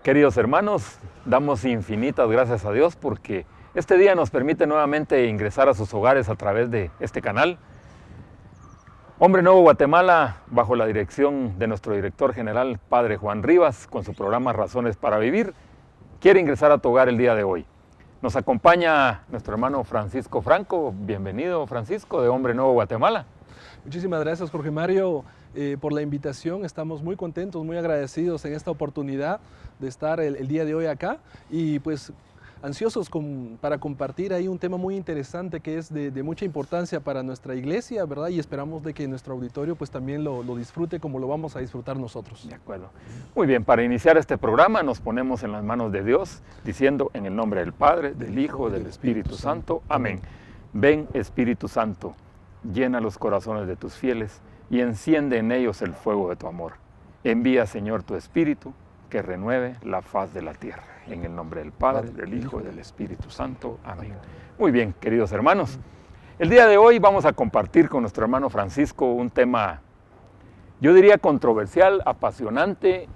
Queridos hermanos, damos infinitas gracias a Dios porque este día nos permite nuevamente ingresar a sus hogares a través de este canal. Hombre Nuevo Guatemala, bajo la dirección de nuestro director general, Padre Juan Rivas, con su programa Razones para Vivir, quiere ingresar a tu hogar el día de hoy. Nos acompaña nuestro hermano Francisco Franco. Bienvenido, Francisco, de Hombre Nuevo Guatemala. Muchísimas gracias, Jorge Mario, por la invitación. Estamos muy contentos, muy agradecidos en esta oportunidad de estar el día de hoy acá y pues ansiosos para compartir ahí un tema muy interesante que es de mucha importancia para nuestra iglesia, ¿verdad? Y esperamos de que nuestro auditorio pues también lo disfrute como lo vamos a disfrutar nosotros. De acuerdo. Muy bien, para iniciar este programa nos ponemos en las manos de Dios, diciendo en el nombre del Padre, del Hijo, del Espíritu Santo. Amén. Ven, Espíritu Santo, llena los corazones de tus fieles y enciende en ellos el fuego de tu amor. Envía, Señor, tu Espíritu, que renueve la faz de la tierra. En el nombre del Padre, del Hijo y del Espíritu Santo. Amén. Muy bien, queridos hermanos. El día de hoy vamos a compartir con nuestro hermano Francisco un tema, yo diría controversial, apasionante,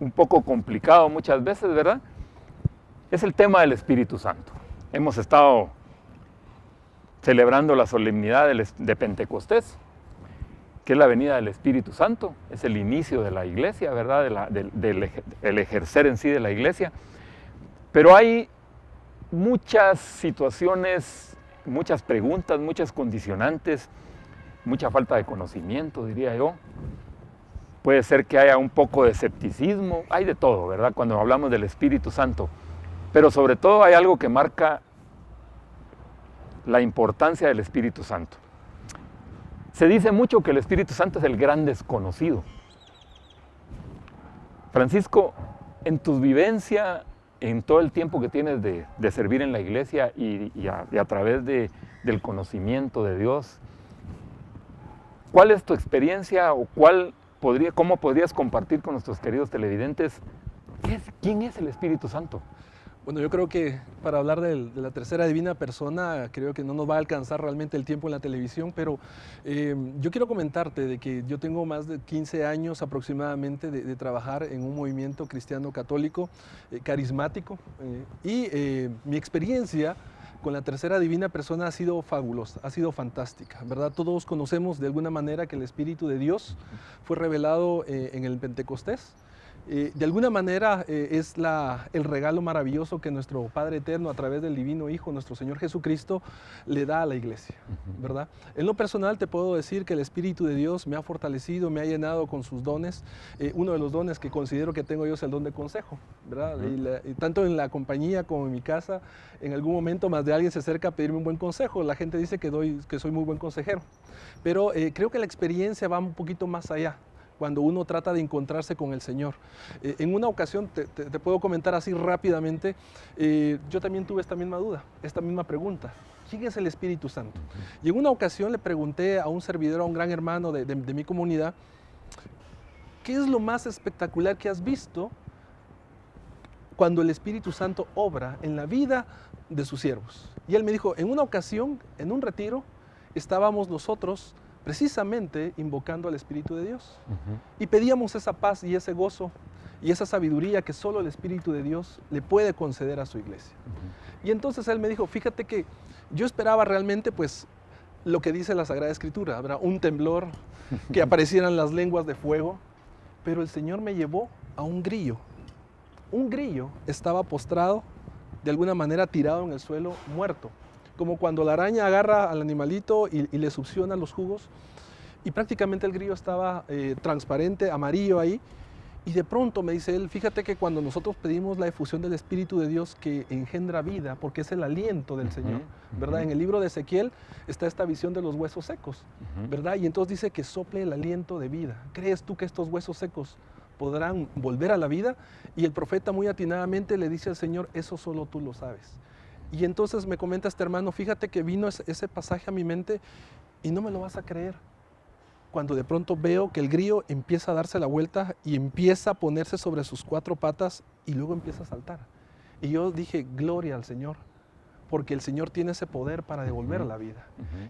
un poco complicado muchas veces, ¿verdad? Es el tema del Espíritu Santo. Hemos estado celebrando la solemnidad de Pentecostés, que es la venida del Espíritu Santo, es el inicio de la iglesia, ¿verdad? El ejercer en sí de la iglesia. Pero hay muchas situaciones, muchas preguntas, muchas condicionantes, mucha falta de conocimiento, diría yo. Puede ser que haya un poco de escepticismo, hay de todo, ¿verdad? Cuando hablamos del Espíritu Santo. Pero sobre todo hay algo que marca la importancia del Espíritu Santo. Se dice mucho que el Espíritu Santo es el gran desconocido. Francisco, en tu vivencia, en todo el tiempo que tienes de servir en la iglesia y a través del conocimiento de Dios, ¿cuál es tu experiencia o cómo podrías compartir con nuestros queridos televidentes quién es el Espíritu Santo? Bueno, yo creo que para hablar de la tercera divina persona, creo que no nos va a alcanzar realmente el tiempo en la televisión, pero yo quiero comentarte de que yo tengo más de 15 años aproximadamente de trabajar en un movimiento cristiano católico carismático y mi experiencia con la tercera divina persona ha sido fabulosa, ha sido fantástica, ¿verdad? Todos conocemos de alguna manera que el Espíritu de Dios fue revelado en el Pentecostés. De alguna manera es el regalo maravilloso que nuestro Padre Eterno a través del Divino Hijo, nuestro Señor Jesucristo, le da a la iglesia, ¿verdad? En lo personal te puedo decir que el Espíritu de Dios me ha fortalecido, me ha llenado con sus dones. Uno de los dones que considero que tengo yo es el don de consejo, ¿verdad? Y tanto en la compañía como en mi casa, en algún momento más de alguien se acerca a pedirme un buen consejo. La gente dice que soy muy buen consejero, pero creo que la experiencia va un poquito más allá cuando uno trata de encontrarse con el Señor. En una ocasión, te puedo comentar así rápidamente, yo también tuve esta misma duda, esta misma pregunta. ¿Quién es el Espíritu Santo? Y en una ocasión le pregunté a un servidor, a un gran hermano de mi comunidad, ¿qué es lo más espectacular que has visto cuando el Espíritu Santo obra en la vida de sus siervos? Y él me dijo, en una ocasión, en un retiro, estábamos nosotros precisamente invocando al Espíritu de Dios. Y pedíamos esa paz y ese gozo y esa sabiduría que solo el Espíritu de Dios le puede conceder a su iglesia. Y entonces él me dijo, fíjate que yo esperaba realmente pues lo que dice la Sagrada Escritura, ¿verdad? Un temblor, que aparecieran las lenguas de fuego, pero el Señor me llevó a un grillo. Un grillo estaba postrado, de alguna manera tirado en el suelo, muerto. Como cuando la araña agarra al animalito y le succiona los jugos, y prácticamente el grillo estaba transparente, amarillo ahí, y de pronto me dice él, fíjate que cuando nosotros pedimos la efusión del Espíritu de Dios que engendra vida, porque es el aliento del Señor, ¿verdad? En el libro de Ezequiel está esta visión de los huesos secos, ¿verdad? Y entonces dice que sople el aliento de vida. ¿Crees tú que estos huesos secos podrán volver a la vida? Y el profeta muy atinadamente le dice al Señor, eso solo tú lo sabes. Y entonces me comenta este hermano, fíjate que vino ese pasaje a mi mente y no me lo vas a creer. Cuando de pronto veo que el grillo empieza a darse la vuelta y empieza a ponerse sobre sus 4 patas y luego empieza a saltar. Y yo dije, gloria al Señor, porque el Señor tiene ese poder para devolver la vida.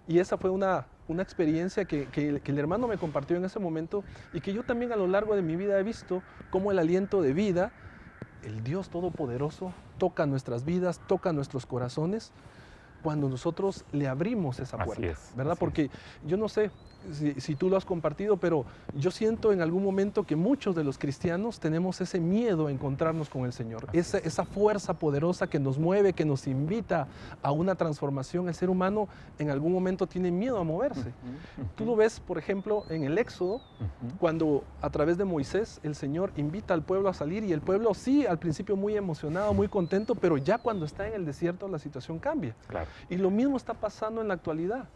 Y esa fue una experiencia que el hermano me compartió en ese momento y que yo también a lo largo de mi vida he visto cómo el aliento de vida el Dios Todopoderoso toca nuestras vidas, toca nuestros corazones cuando nosotros le abrimos esa puerta, ¿verdad? Porque yo no sé si tú lo has compartido, pero yo siento en algún momento que muchos de los cristianos tenemos ese miedo a encontrarnos con el Señor, esa fuerza poderosa que nos mueve, que nos invita a una transformación. El ser humano en algún momento tiene miedo a moverse. Tú lo ves, por ejemplo, en el Éxodo, cuando a través de Moisés el Señor invita al pueblo a salir, y el pueblo sí, al principio muy emocionado, muy contento, pero ya cuando está en el desierto la situación cambia. Claro. Y lo mismo está pasando en la actualidad.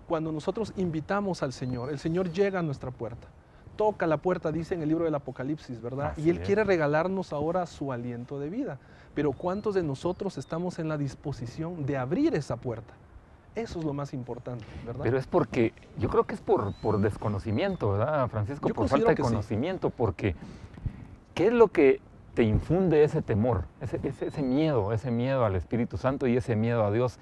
Cuando nosotros invitamos al Señor, el Señor llega a nuestra puerta, toca la puerta, dice en el libro del Apocalipsis, ¿verdad? Y Él quiere regalarnos ahora su aliento de vida. Pero ¿cuántos de nosotros estamos en la disposición de abrir esa puerta? Eso es lo más importante, ¿verdad? Pero es porque, yo creo que es por desconocimiento, ¿verdad, Francisco? Por falta de conocimiento, porque ¿qué es lo que te infunde ese temor, ese miedo al Espíritu Santo y ese miedo a Dios?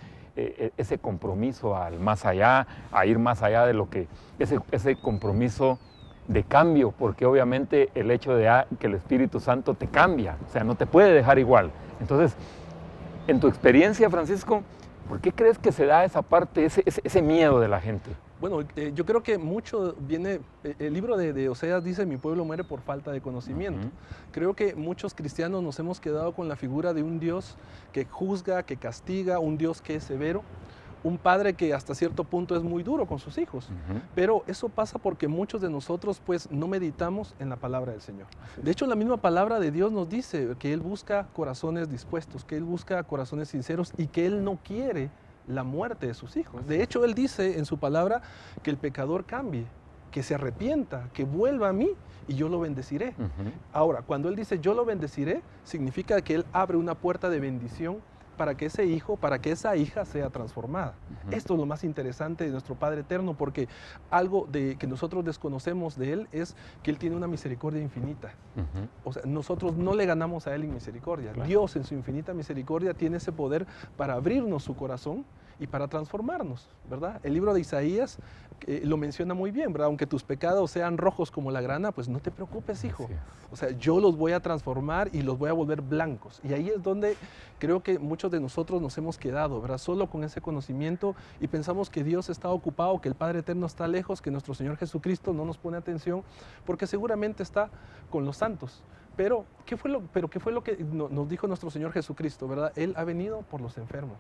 Ese compromiso al más allá, a ir más allá de lo que, ese compromiso de cambio, porque obviamente el hecho de que el Espíritu Santo te cambia, o sea, no te puede dejar igual. Entonces, en tu experiencia, Francisco, ¿por qué crees que se da esa parte, ese miedo de la gente? Bueno, yo creo que mucho viene, el libro de Oseas dice, mi pueblo muere por falta de conocimiento. Creo que muchos cristianos nos hemos quedado con la figura de un Dios que juzga, que castiga, un Dios que es severo, un padre que hasta cierto punto es muy duro con sus hijos. Pero eso pasa porque muchos de nosotros pues no meditamos en la palabra del Señor. De hecho, la misma palabra de Dios nos dice que Él busca corazones dispuestos, que Él busca corazones sinceros y que Él no quiere la muerte de sus hijos. De hecho, Él dice en su palabra que el pecador cambie, que se arrepienta, que vuelva a mí y yo lo bendeciré. Ahora, cuando Él dice yo lo bendeciré, significa que Él abre una puerta de bendición para que ese hijo, para que esa hija sea transformada. Esto es lo más interesante de nuestro Padre Eterno, porque algo que nosotros desconocemos de Él es que Él tiene una misericordia infinita. O sea, nosotros no le ganamos a Él en misericordia. Claro. Dios en su infinita misericordia tiene ese poder para abrirnos su corazón y para transformarnos, ¿verdad? El libro de Isaías lo menciona muy bien, ¿verdad? Aunque tus pecados sean rojos como la grana, pues no te preocupes, hijo. O sea, yo los voy a transformar y los voy a volver blancos. Y ahí es donde creo que muchos de nosotros nos hemos quedado, ¿verdad? Solo con ese conocimiento y pensamos que Dios está ocupado, que el Padre Eterno está lejos, que nuestro Señor Jesucristo no nos pone atención, porque seguramente está con los santos. Pero, ¿qué fue lo que nos dijo nuestro Señor Jesucristo, verdad? Él ha venido por los enfermos,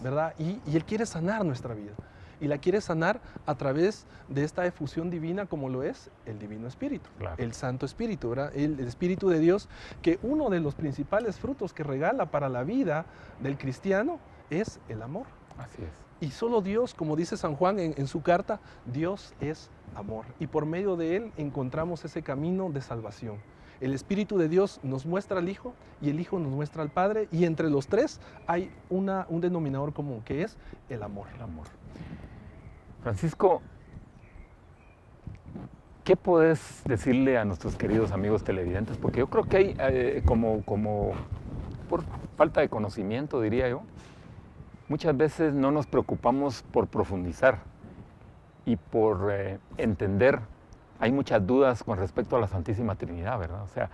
¿verdad? Y Él quiere sanar nuestra vida. Y la quiere sanar a través de esta efusión divina como lo es el Divino Espíritu, el Santo Espíritu, ¿verdad? El Espíritu de Dios, que uno de los principales frutos que regala para la vida del cristiano es el amor. Así es. Y solo Dios, como dice San Juan en su carta, Dios es amor. Y por medio de Él encontramos ese camino de salvación. El Espíritu de Dios nos muestra al Hijo y el Hijo nos muestra al Padre, y entre los tres hay un denominador común, que es el amor. El amor. Francisco, ¿qué puedes decirle a nuestros queridos amigos televidentes? Porque yo creo que hay, como por falta de conocimiento, diría yo, muchas veces no nos preocupamos por profundizar y por entender. Hay muchas dudas con respecto a la Santísima Trinidad, ¿verdad? O sea,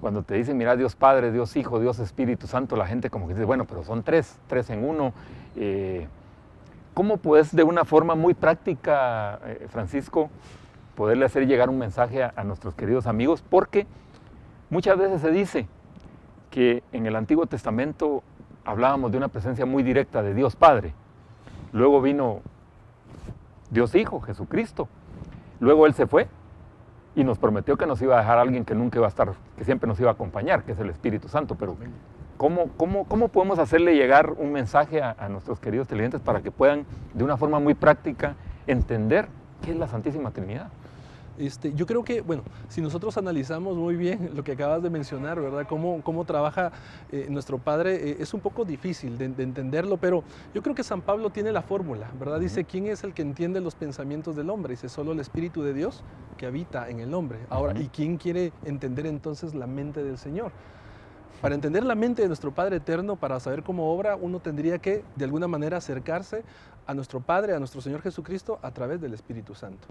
cuando te dicen, mira, Dios Padre, Dios Hijo, Dios Espíritu Santo, la gente como que dice, bueno, pero son tres en uno. ¿Cómo puedes, de una forma muy práctica, Francisco, poderle hacer llegar un mensaje a nuestros queridos amigos? Porque muchas veces se dice que en el Antiguo Testamento hablábamos de una presencia muy directa de Dios Padre. Luego vino Dios Hijo, Jesucristo. Luego Él se fue y nos prometió que nos iba a dejar a alguien que nunca iba a estar, que siempre nos iba a acompañar, que es el Espíritu Santo. Pero ¿cómo podemos hacerle llegar un mensaje a nuestros queridos televidentes para que puedan, de una forma muy práctica, entender qué es la Santísima Trinidad? Yo creo que, bueno, si nosotros analizamos muy bien lo que acabas de mencionar, ¿verdad? Cómo trabaja nuestro Padre, es un poco difícil de entenderlo, pero yo creo que San Pablo tiene la fórmula, ¿verdad? Dice, ¿quién es el que entiende los pensamientos del hombre? Dice, solo el Espíritu de Dios que habita en el hombre. Ahora, ¿y quién quiere entender entonces la mente del Señor? Para entender la mente de nuestro Padre Eterno, para saber cómo obra, uno tendría que, de alguna manera, acercarse a nuestro Padre, a nuestro Señor Jesucristo, a través del Espíritu Santo.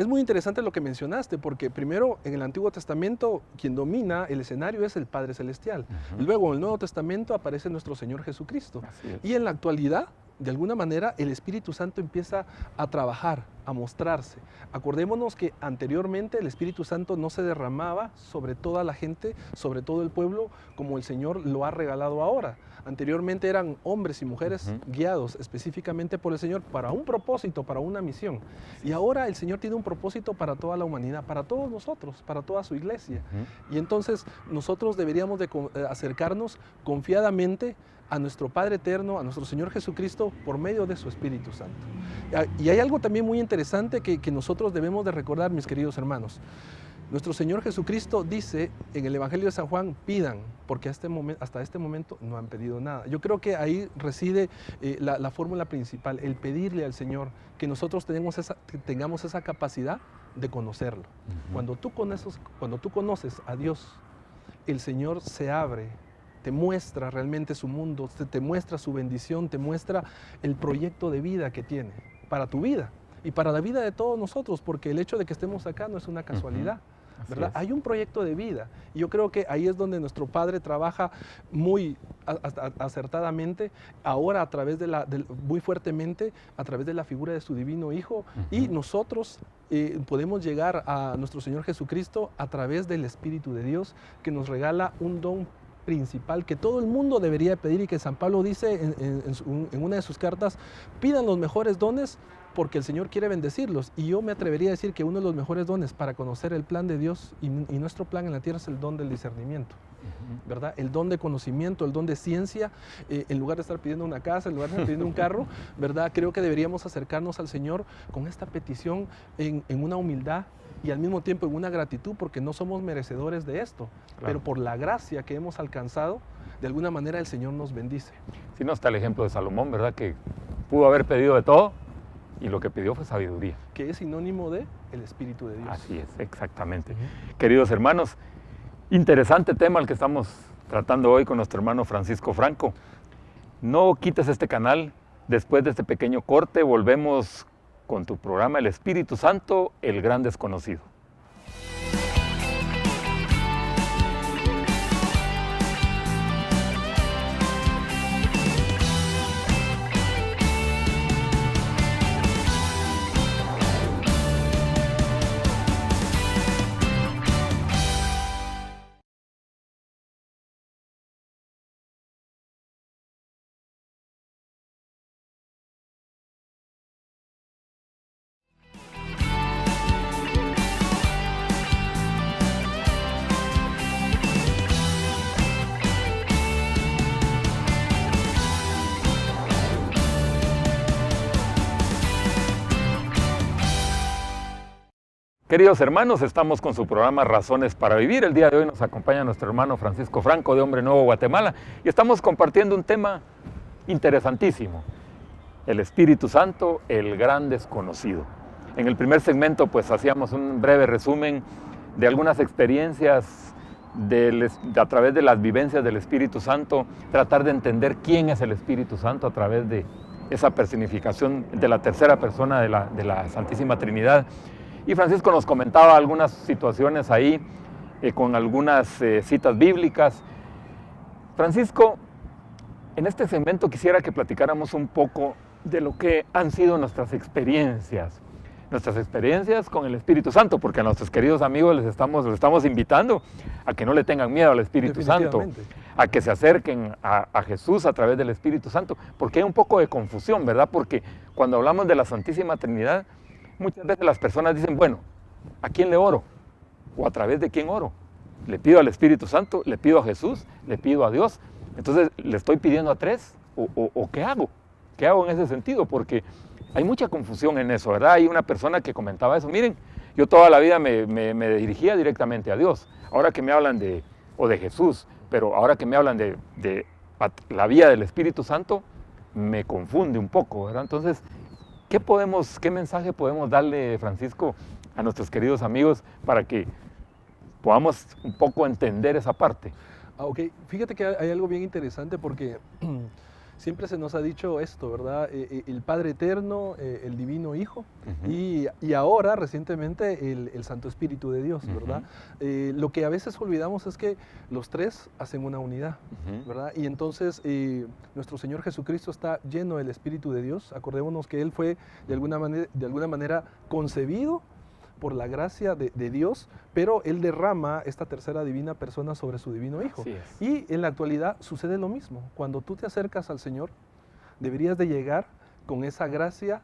Es muy interesante lo que mencionaste, porque primero en el Antiguo Testamento quien domina el escenario es el Padre Celestial. Luego en el Nuevo Testamento aparece nuestro Señor Jesucristo. Y en la actualidad, de alguna manera, el Espíritu Santo empieza a trabajar, a mostrarse. Acordémonos que anteriormente el Espíritu Santo no se derramaba sobre toda la gente, sobre todo el pueblo, como el Señor lo ha regalado ahora. Anteriormente eran hombres y mujeres guiados específicamente por el Señor para un propósito, para una misión. Y ahora el Señor tiene un propósito para toda la humanidad, para todos nosotros, para toda su iglesia. Y entonces nosotros deberíamos de acercarnos confiadamente a nuestro Padre Eterno, a nuestro Señor Jesucristo, por medio de su Espíritu Santo. Y hay algo también muy interesante que nosotros debemos de recordar, mis queridos hermanos. Nuestro Señor Jesucristo dice en el Evangelio de San Juan, pidan, porque hasta este momento no han pedido nada. Yo creo que ahí reside la fórmula principal, el pedirle al Señor que nosotros tengamos esa capacidad de conocerlo. Cuando tú conoces a Dios, el Señor se abre, te muestra realmente su mundo, te muestra su bendición, te muestra el proyecto de vida que tiene para tu vida y para la vida de todos nosotros, porque el hecho de que estemos acá no es una casualidad. ¿Verdad? Hay un proyecto de vida y yo creo que ahí es donde nuestro Padre trabaja muy acertadamente, ahora muy fuertemente a través de la figura de su divino Hijo, y nosotros podemos llegar a nuestro Señor Jesucristo a través del Espíritu de Dios, que nos regala un don principal que todo el mundo debería pedir y que San Pablo dice en una de sus cartas: pidan los mejores dones porque el Señor quiere bendecirlos. Y yo me atrevería a decir que uno de los mejores dones para conocer el plan de Dios y nuestro plan en la tierra es el don del discernimiento, ¿verdad? El don de conocimiento, el don de ciencia. En lugar de estar pidiendo una casa, en lugar de estar pidiendo un carro, ¿verdad? Creo que deberíamos acercarnos al Señor con esta petición en una humildad y al mismo tiempo en una gratitud, porque no somos merecedores de esto, pero por la gracia que hemos alcanzado, de alguna manera el Señor nos bendice. Sí, no está el ejemplo de Salomón, ¿verdad? Que pudo haber pedido de todo y lo que pidió fue sabiduría. Que es sinónimo de el Espíritu de Dios. Así es, exactamente. Queridos hermanos, interesante tema el que estamos tratando hoy con nuestro hermano Francisco Franco. No quites este canal. Después de este pequeño corte volvemos con tu programa El Espíritu Santo, el gran desconocido. Queridos hermanos, estamos con su programa Razones para Vivir. El día de hoy nos acompaña nuestro hermano Francisco Franco de Hombre Nuevo Guatemala y estamos compartiendo un tema interesantísimo: el Espíritu Santo, el gran desconocido. En el primer segmento pues hacíamos un breve resumen de algunas experiencias a través de las vivencias del Espíritu Santo, tratar de entender quién es el Espíritu Santo a través de esa personificación de la tercera persona de la Santísima Trinidad. Y Francisco nos comentaba algunas situaciones ahí, con algunas citas bíblicas. Francisco, en este segmento quisiera que platicáramos un poco de lo que han sido nuestras experiencias con el Espíritu Santo, porque a nuestros queridos amigos les estamos invitando a que no le tengan miedo al Espíritu Santo, a que se acerquen a Jesús a través del Espíritu Santo, porque hay un poco de confusión, ¿verdad? Porque cuando hablamos de la Santísima Trinidad, muchas veces las personas dicen, bueno, ¿a quién le oro? ¿O a través de quién oro? ¿Le pido al Espíritu Santo? ¿Le pido a Jesús? ¿Le pido a Dios? Entonces, ¿le estoy pidiendo a tres? ¿O qué hago? ¿Qué hago en ese sentido? Porque hay mucha confusión en eso, ¿verdad? Hay una persona que comentaba eso. Miren, yo toda la vida me dirigía directamente a Dios. Ahora que me hablan de Jesús, pero ahora que me hablan de la vía del Espíritu Santo, me confunde un poco, ¿verdad? Entonces, ¿qué mensaje podemos darle, Francisco, a nuestros queridos amigos para que podamos un poco entender esa parte? Ok, fíjate que hay algo bien interesante porque siempre se nos ha dicho esto, ¿verdad? El Padre Eterno, el Divino Hijo, y ahora, recientemente, el Santo Espíritu de Dios, ¿verdad? Lo que a veces olvidamos es que los tres hacen una unidad, ¿verdad? Y entonces, nuestro Señor Jesucristo está lleno del Espíritu de Dios. Acordémonos que Él fue, de alguna manera concebido por la gracia de Dios, pero Él derrama esta tercera divina persona sobre su divino Hijo. Y en la actualidad sucede lo mismo. Cuando tú te acercas al Señor, deberías de llegar con esa gracia,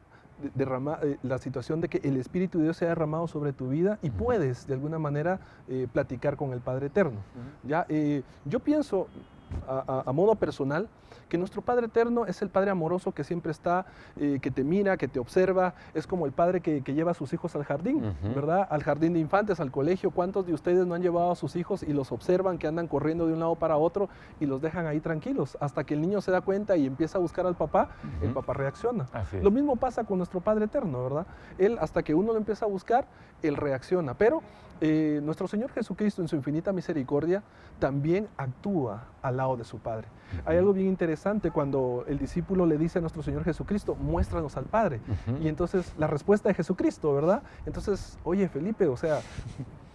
la situación de que el Espíritu de Dios se ha derramado sobre tu vida y puedes de alguna manera platicar con el Padre Eterno. ¿Ya? Yo pienso a modo personal que nuestro Padre Eterno es el Padre amoroso que siempre está, que te mira, que te observa. Es como el padre que lleva a sus hijos al jardín, ¿verdad? Al jardín de infantes, al colegio. ¿Cuántos de ustedes no han llevado a sus hijos y los observan que andan corriendo de un lado para otro y los dejan ahí tranquilos? Hasta que el niño se da cuenta y empieza a buscar al papá, el papá reacciona. Lo mismo pasa con nuestro Padre Eterno, ¿verdad? Él, hasta que uno lo empieza a buscar, Él reacciona. Pero nuestro Señor Jesucristo, en su infinita misericordia, también actúa al lado de su Padre. Hay algo bien interesante cuando el discípulo le dice a nuestro Señor Jesucristo, muéstranos al Padre. Y entonces la respuesta de Jesucristo, ¿verdad? Entonces, oye, Felipe, o sea,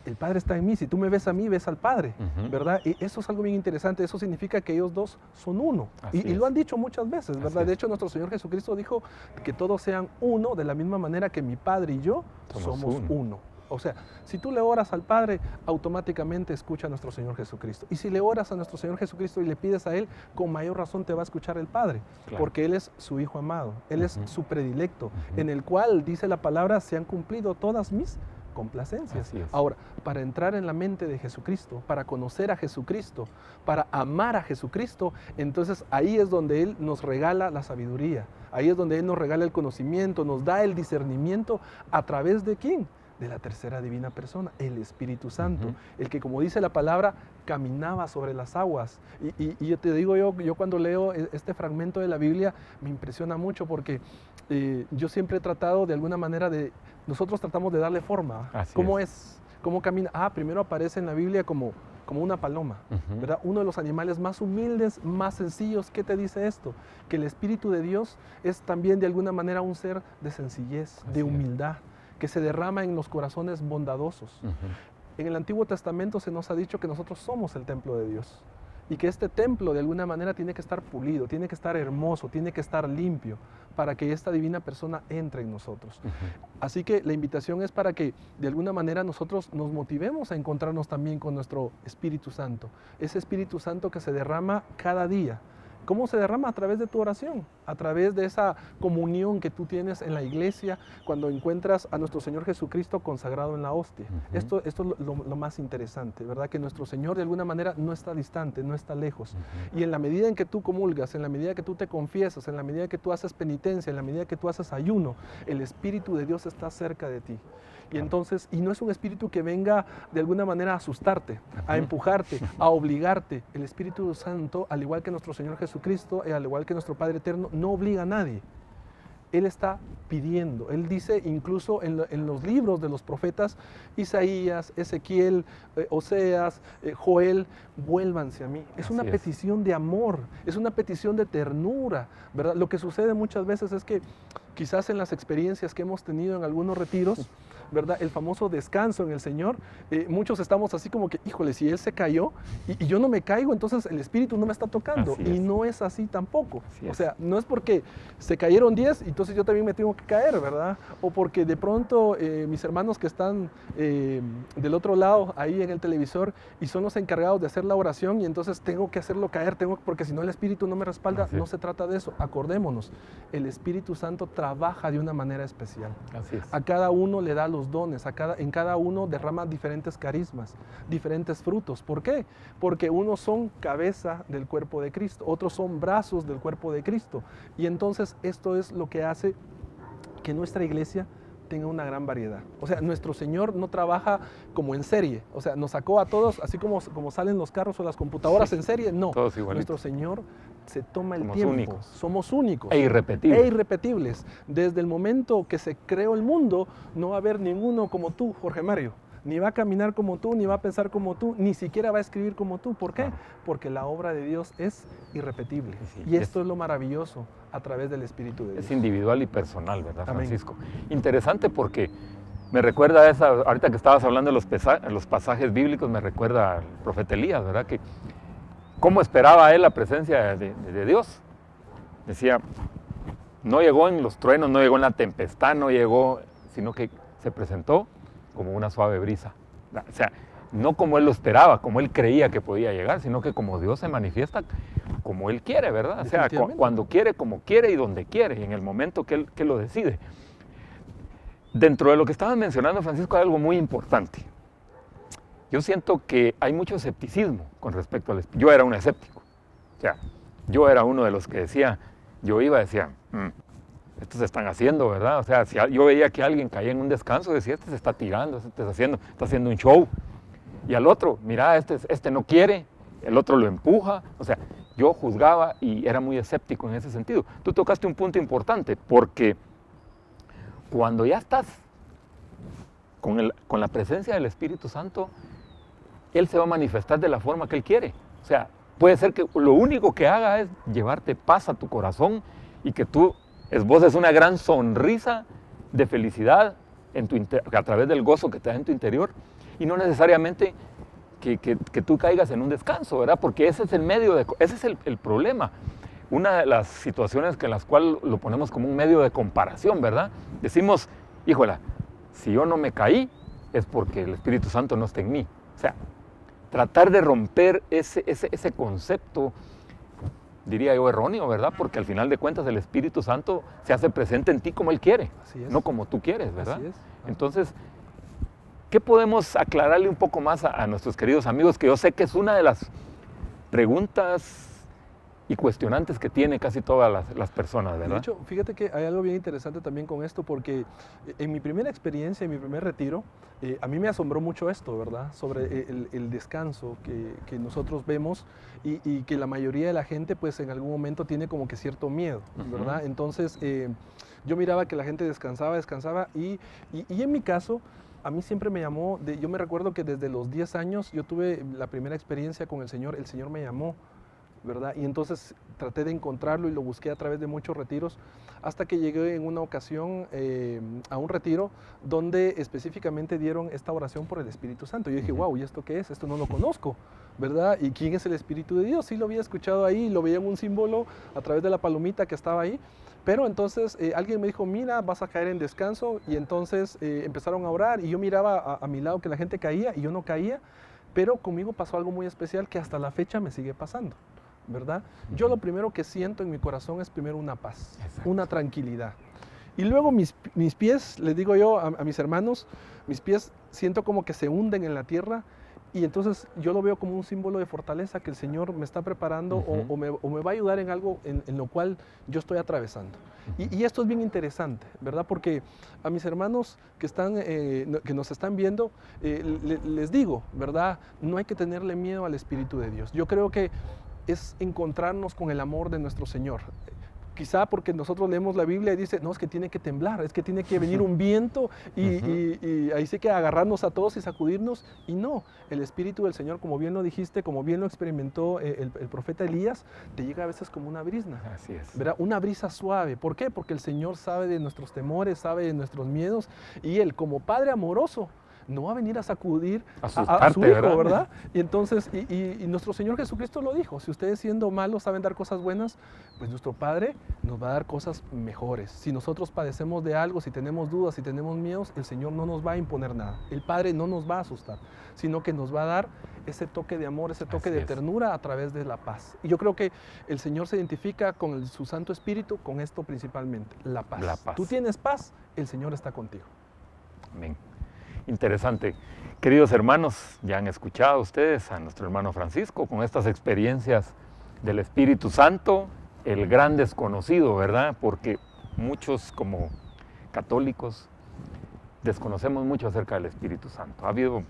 el Padre está en mí, si tú me ves a mí, ves al Padre, ¿verdad? Y eso es algo bien interesante, eso significa que ellos dos son uno. Y lo han dicho muchas veces, ¿verdad? De hecho, nuestro Señor Jesucristo dijo que todos sean uno, de la misma manera que mi Padre y yo somos uno. O sea, si tú le oras al Padre, automáticamente escucha a nuestro Señor Jesucristo. Y si le oras a nuestro Señor Jesucristo y le pides a Él, con mayor razón te va a escuchar el Padre. Porque Él es su Hijo amado, Él es su predilecto, en el cual, dice la palabra, se han cumplido todas mis complacencias. Ahora, para entrar en la mente de Jesucristo, para conocer a Jesucristo, para amar a Jesucristo, entonces ahí es donde Él nos regala la sabiduría, ahí es donde Él nos regala el conocimiento, nos da el discernimiento. ¿A través de quién? De la tercera divina persona, el Espíritu Santo, el que, como dice la palabra, caminaba sobre las aguas. Y yo te digo, yo cuando leo este fragmento de la Biblia, me impresiona mucho porque yo siempre he tratado de alguna manera nosotros tratamos de darle forma. ¿Cómo es? ¿Cómo camina? Primero aparece en la Biblia como una paloma, ¿verdad? Uno de los animales más humildes, más sencillos. ¿Qué te dice esto? Que el Espíritu de Dios es también de alguna manera un ser de sencillez, de humildad, que se derrama en los corazones bondadosos. En el Antiguo Testamento se nos ha dicho que nosotros somos el templo de Dios y que este templo de alguna manera tiene que estar pulido, tiene que estar hermoso, tiene que estar limpio para que esta divina persona entre en nosotros. Así que la invitación es para que de alguna manera nosotros nos motivemos a encontrarnos también con nuestro Espíritu Santo, ese Espíritu Santo que se derrama cada día. ¿Cómo se derrama? A través de tu oración, a través de esa comunión que tú tienes en la iglesia cuando encuentras a nuestro Señor Jesucristo consagrado en la hostia. Esto es lo más interesante, ¿verdad? Que nuestro Señor de alguna manera no está distante, no está lejos. Y en la medida en que tú comulgas, en la medida que tú te confiesas, en la medida que tú haces penitencia, en la medida que tú haces ayuno, el Espíritu de Dios está cerca de ti. Y entonces, y no es un espíritu que venga de alguna manera a asustarte, a empujarte, a obligarte. El Espíritu Santo, al igual que nuestro Señor Jesucristo, al igual que nuestro Padre Eterno, no obliga a nadie. Él está pidiendo. Él dice incluso en los libros de los profetas, Isaías, Ezequiel, Oseas, Joel, vuélvanse a mí. Es una petición de amor, es una petición de ternura, ¿verdad? Lo que sucede muchas veces es que quizás en las experiencias que hemos tenido en algunos retiros, ¿verdad? El famoso descanso en el Señor, muchos estamos así como que, híjole, si Él se cayó y yo no me caigo, entonces el Espíritu no me está tocando. Y no es así tampoco. O sea, no es porque se cayeron 10, entonces yo también me tengo que caer, ¿verdad? O porque de pronto mis hermanos que están del otro lado, ahí en el televisor, y son los encargados de hacer la oración, y entonces tengo que hacerlo caer, porque si no el Espíritu no me respalda. No se trata de eso. Acordémonos, el Espíritu Santo trabaja de una manera especial. A cada uno le da los dones, en cada uno derrama diferentes carismas, diferentes frutos. ¿Por qué? Porque unos son cabeza del cuerpo de Cristo, otros son brazos del cuerpo de Cristo. Y entonces esto es lo que hace que nuestra iglesia tenga una gran variedad. O sea, nuestro Señor no trabaja como en serie. O sea, nos sacó a todos, así como salen los carros o las computadoras en serie. No, nuestro Señor se toma el tiempo. Somos únicos. E irrepetibles. E irrepetibles. Desde el momento que se creó el mundo, no va a haber ninguno como tú, Jorge Mario. ni va a caminar como tú, ni va a pensar como tú, ni siquiera va a escribir como tú. ¿Por qué? Claro. Porque la obra de Dios es irrepetible. Sí, Y esto es lo maravilloso a través del Espíritu de Dios. Es individual y personal, ¿verdad, Amén. Francisco? Interesante porque me recuerda a esa, ahorita que estabas hablando de los pasajes bíblicos, me recuerda al profeta Elías, ¿verdad? Que cómo esperaba él la presencia de Dios. Decía, no llegó en los truenos, no llegó en la tempestad, no llegó, sino que se presentó como una suave brisa. O sea, no como él lo esperaba, como él creía que podía llegar, sino que como Dios se manifiesta como él quiere, ¿verdad? O sea, cuando quiere, como quiere y donde quiere, y en el momento que él lo decide. Dentro de lo que estabas mencionando, Francisco, hay algo muy importante. Yo siento que hay mucho escepticismo con respecto al Espíritu. Yo era un escéptico. O sea, yo era uno de los que decía, decía, estos se están haciendo, ¿verdad? O sea, si yo veía que alguien caía en un descanso, decía, este se está tirando, este está haciendo un show. Y al otro, mira, este no quiere, el otro lo empuja. O sea, yo juzgaba y era muy escéptico en ese sentido. Tú tocaste un punto importante, porque cuando ya estás con la presencia del Espíritu Santo, Él se va a manifestar de la forma que Él quiere. O sea, puede ser que lo único que haga es llevarte paz a tu corazón y que tú esboces una gran sonrisa de felicidad a través del gozo que te da en tu interior, y no necesariamente que tú caigas en un descanso, ¿verdad? Porque ese es el problema. Una de las situaciones en las cuales lo ponemos como un medio de comparación, ¿verdad? Decimos, híjola, si yo no me caí es porque el Espíritu Santo no está en mí. O sea, tratar de romper ese concepto, diría yo, erróneo, ¿verdad? Porque al final de cuentas el Espíritu Santo se hace presente en ti como Él quiere, no como tú quieres, ¿verdad? Así es. Entonces, ¿qué podemos aclararle un poco más a nuestros queridos amigos? Que yo sé que es una de las preguntas y cuestionantes que tiene casi todas las personas, ¿verdad? De hecho, fíjate que hay algo bien interesante también con esto, porque en mi primera experiencia, en mi primer retiro, a mí me asombró mucho esto, ¿verdad? Sobre el descanso que nosotros vemos y que la mayoría de la gente, pues en algún momento tiene como que cierto miedo, ¿verdad? Entonces, yo miraba que la gente descansaba y en mi caso, a mí siempre me llamó, yo me recuerdo que desde los 10 años yo tuve la primera experiencia con el Señor me llamó, ¿verdad? Y entonces traté de encontrarlo y lo busqué a través de muchos retiros, hasta que llegué en una ocasión a un retiro donde específicamente dieron esta oración por el Espíritu Santo. Yo dije, wow, ¿y esto qué es? Esto no lo conozco, ¿verdad? ¿Y quién es el Espíritu de Dios? Sí lo había escuchado ahí, lo veía en un símbolo a través de la palomita que estaba ahí, pero entonces alguien me dijo, mira, vas a caer en descanso, y entonces empezaron a orar, y yo miraba a mi lado que la gente caía y yo no caía, pero conmigo pasó algo muy especial que hasta la fecha me sigue pasando, ¿verdad? Yo lo primero que siento en mi corazón es primero una paz, una tranquilidad. Y luego mis pies, les digo yo a mis hermanos, mis pies siento como que se hunden en la tierra, y entonces yo lo veo como un símbolo de fortaleza que el Señor me está preparando o me va a ayudar en algo en lo cual yo estoy atravesando. Y esto es bien interesante, ¿verdad? Porque a mis hermanos que nos están viendo, les digo, ¿verdad? No hay que tenerle miedo al Espíritu de Dios. Yo creo que es encontrarnos con el amor de nuestro Señor. Quizá porque nosotros leemos la Biblia y dice, no, es que tiene que temblar, es que tiene que venir un viento y ahí sí que agarrarnos a todos y sacudirnos. Y no, el Espíritu del Señor, como bien lo dijiste, como bien lo experimentó el profeta Elías, te llega a veces como una brisna. Así es. ¿Verdad? Una brisa suave. ¿Por qué? Porque el Señor sabe de nuestros temores, sabe de nuestros miedos, y Él, como Padre amoroso, no va a venir a sacudir a su hijo, ¿verdad? Y entonces, y nuestro Señor Jesucristo lo dijo, si ustedes siendo malos saben dar cosas buenas, pues nuestro Padre nos va a dar cosas mejores. Si nosotros padecemos de algo, si tenemos dudas, si tenemos miedos, el Señor no nos va a imponer nada. El Padre no nos va a asustar, sino que nos va a dar ese toque de amor, ese toque de ternura a través de la paz. Y yo creo que el Señor se identifica con su Santo Espíritu, con esto principalmente, la paz. La paz. Tú tienes paz, el Señor está contigo. Amén. Interesante. Queridos hermanos, ya han escuchado ustedes a nuestro hermano Francisco con estas experiencias del Espíritu Santo, el gran desconocido, ¿verdad? Porque muchos como católicos desconocemos mucho acerca del Espíritu Santo. Ha habido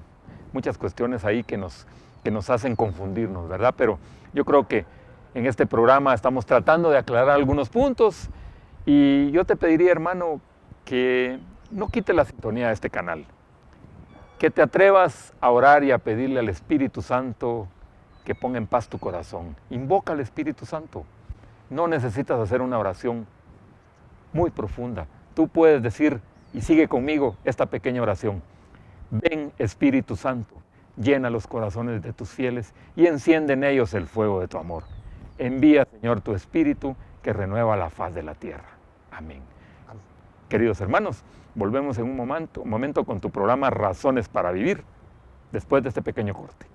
muchas cuestiones ahí que nos hacen confundirnos, ¿verdad? Pero yo creo que en este programa estamos tratando de aclarar algunos puntos, y yo te pediría, hermano, que no quite la sintonía de este canal, que te atrevas a orar y a pedirle al Espíritu Santo que ponga en paz tu corazón. Invoca al Espíritu Santo. No necesitas hacer una oración muy profunda. Tú puedes decir, y sigue conmigo esta pequeña oración: ven Espíritu Santo, llena los corazones de tus fieles y enciende en ellos el fuego de tu amor. Envía, Señor, tu Espíritu que renueva la faz de la tierra. Amén. Queridos hermanos, volvemos en un momento con tu programa Razones para Vivir, después de este pequeño corte.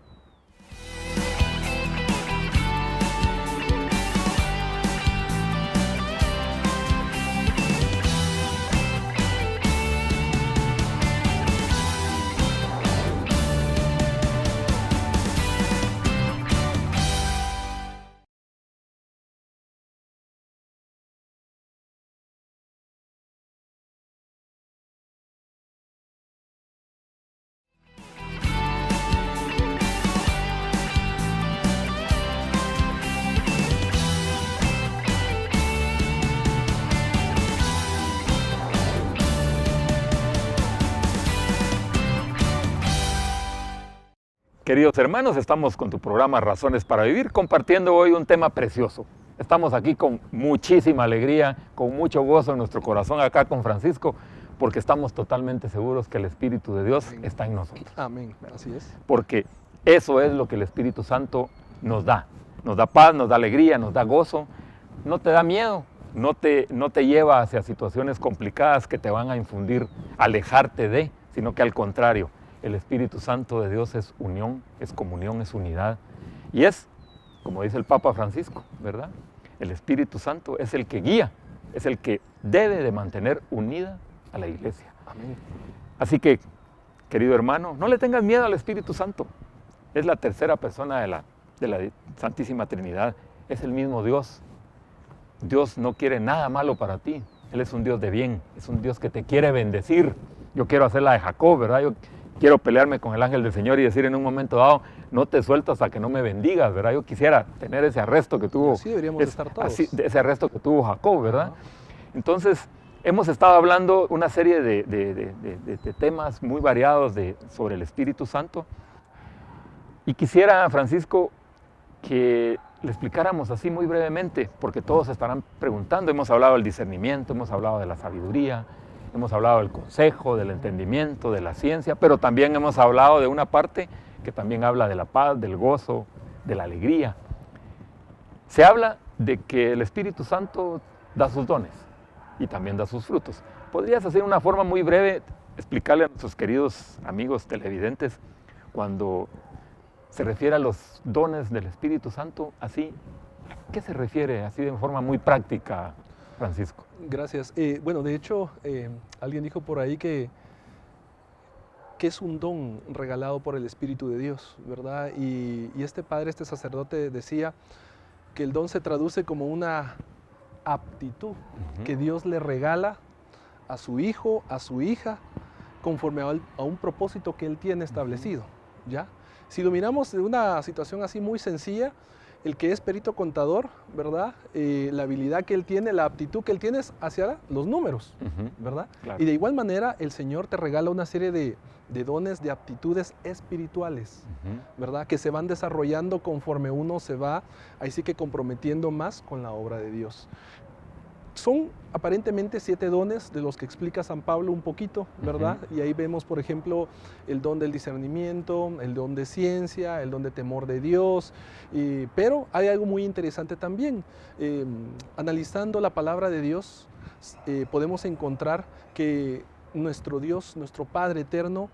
Queridos hermanos, estamos con tu programa Razones para Vivir, compartiendo hoy un tema precioso. Estamos aquí con muchísima alegría, con mucho gozo en nuestro corazón acá con Francisco, porque estamos totalmente seguros que el Espíritu de Dios está en nosotros. Amén, así es. Porque eso es lo que el Espíritu Santo nos da. Nos da paz, nos da alegría, nos da gozo, no te da miedo, no te lleva hacia situaciones complicadas que te van a infundir, alejarte de, sino que al contrario, el Espíritu Santo de Dios es unión, es comunión, es unidad. Y es, como dice el Papa Francisco, ¿verdad? El Espíritu Santo es el que guía, es el que debe de mantener unida a la iglesia. Amén. Así que, querido hermano, no le tengas miedo al Espíritu Santo. Es la tercera persona de la Santísima Trinidad. Es el mismo Dios. Dios no quiere nada malo para ti. Él es un Dios de bien, es un Dios que te quiere bendecir. Yo quiero hacer la de Jacob, ¿verdad? Yo quiero pelearme con el ángel del Señor y decir en un momento dado, no te suelto hasta que no me bendigas, ¿verdad? Yo quisiera tener ese arresto que tuvo. Así deberíamos estar todos. Ese arresto que tuvo Jacob, ¿verdad? Entonces, hemos estado hablando una serie de temas muy variados sobre el Espíritu Santo. Y quisiera, Francisco, que le explicáramos así muy brevemente, porque todos estarán preguntando. Hemos hablado del discernimiento, hemos hablado de la sabiduría, hemos hablado del consejo, del entendimiento, de la ciencia, pero también hemos hablado de una parte que también habla de la paz, del gozo, de la alegría. Se habla de que el Espíritu Santo da sus dones y también da sus frutos. ¿Podrías hacer una forma muy breve, explicarle a nuestros queridos amigos televidentes cuando se refiere a los dones del Espíritu Santo, así, ¿a qué se refiere así de forma muy práctica, Francisco? Gracias. Bueno, de hecho, alguien dijo por ahí que es un don regalado por el Espíritu de Dios, ¿verdad? Y este padre, este sacerdote decía que el don se traduce como una aptitud que Dios le regala a su hijo, a su hija, conforme a un propósito que él tiene establecido, ¿ya? Si lo miramos de una situación así muy sencilla, el que es perito contador, ¿verdad? La habilidad que él tiene, la aptitud que él tiene es hacia los números, ¿verdad? Claro. Y de igual manera el Señor te regala una serie de dones, de aptitudes espirituales, ¿verdad? Que se van desarrollando conforme uno se va, ahí sí que comprometiendo más con la obra de Dios. Son aparentemente 7 dones de los que explica San Pablo un poquito, ¿verdad? Y ahí vemos, por ejemplo, el don del discernimiento, el don de ciencia, el don de temor de Dios, pero hay algo muy interesante también. Analizando la palabra de Dios, podemos encontrar que nuestro Dios, nuestro Padre eterno,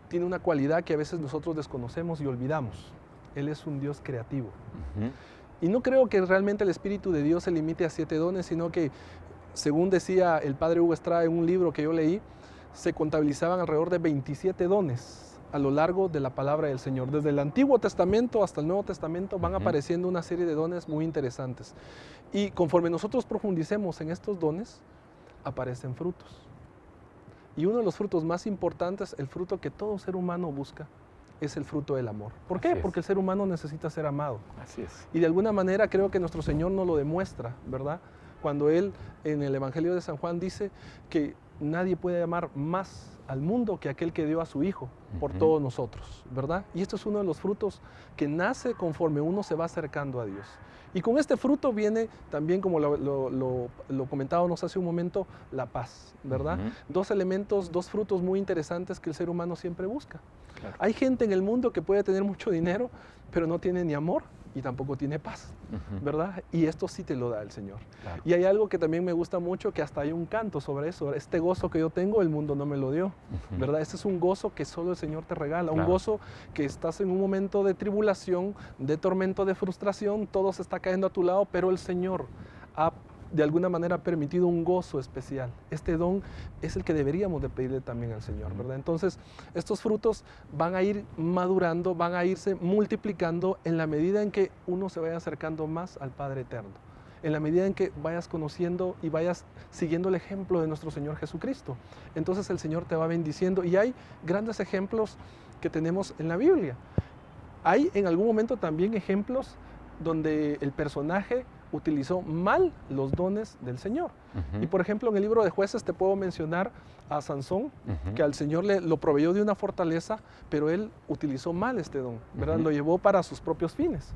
tiene una cualidad que a veces nosotros desconocemos y olvidamos. Él es un Dios creativo. Y no creo que realmente el Espíritu de Dios se limite a 7 dones, sino que, según decía el padre Hugo Estrada en un libro que yo leí, se contabilizaban alrededor de 27 dones a lo largo de la palabra del Señor. Desde el Antiguo Testamento hasta el Nuevo Testamento van apareciendo una serie de dones muy interesantes. Y conforme nosotros profundicemos en estos dones, aparecen frutos. Y uno de los frutos más importantes, el fruto que todo ser humano busca, es el fruto del amor. ¿Por qué? Porque el ser humano necesita ser amado. Así es. Y de alguna manera creo que nuestro Señor nos lo demuestra, ¿verdad? Cuando Él en el Evangelio de San Juan dice que nadie puede amar más al mundo que aquel que dio a su Hijo por todos nosotros, ¿verdad? Y esto es uno de los frutos que nace conforme uno se va acercando a Dios. Y con este fruto viene también, como lo comentábamos hace un momento, la paz, ¿verdad? Dos elementos, dos frutos muy interesantes que el ser humano siempre busca. Claro. Hay gente en el mundo que puede tener mucho dinero, pero no tiene ni amor y tampoco tiene paz, ¿verdad? Y esto sí te lo da el Señor. Claro. Y hay algo que también me gusta mucho, que hasta hay un canto sobre eso. Este gozo que yo tengo, el mundo no me lo dio, ¿verdad? Este es un gozo que solo el Señor te regala, claro. Un gozo que estás en un momento de tribulación, de tormento, de frustración, todo se está cayendo a tu lado, pero el Señor ha de alguna manera permitido un gozo especial. Este don es el que deberíamos de pedirle también al Señor, ¿verdad? Entonces, estos frutos van a ir madurando, van a irse multiplicando en la medida en que uno se vaya acercando más al Padre Eterno, en la medida en que vayas conociendo y vayas siguiendo el ejemplo de nuestro Señor Jesucristo. Entonces el Señor te va bendiciendo y hay grandes ejemplos que tenemos en la Biblia. Hay en algún momento también ejemplos donde el personaje utilizó mal los dones del Señor. Y por ejemplo, en el libro de Jueces te puedo mencionar a Sansón, que al Señor lo proveyó de una fortaleza, pero él utilizó mal este don, ¿verdad? Lo llevó para sus propios fines.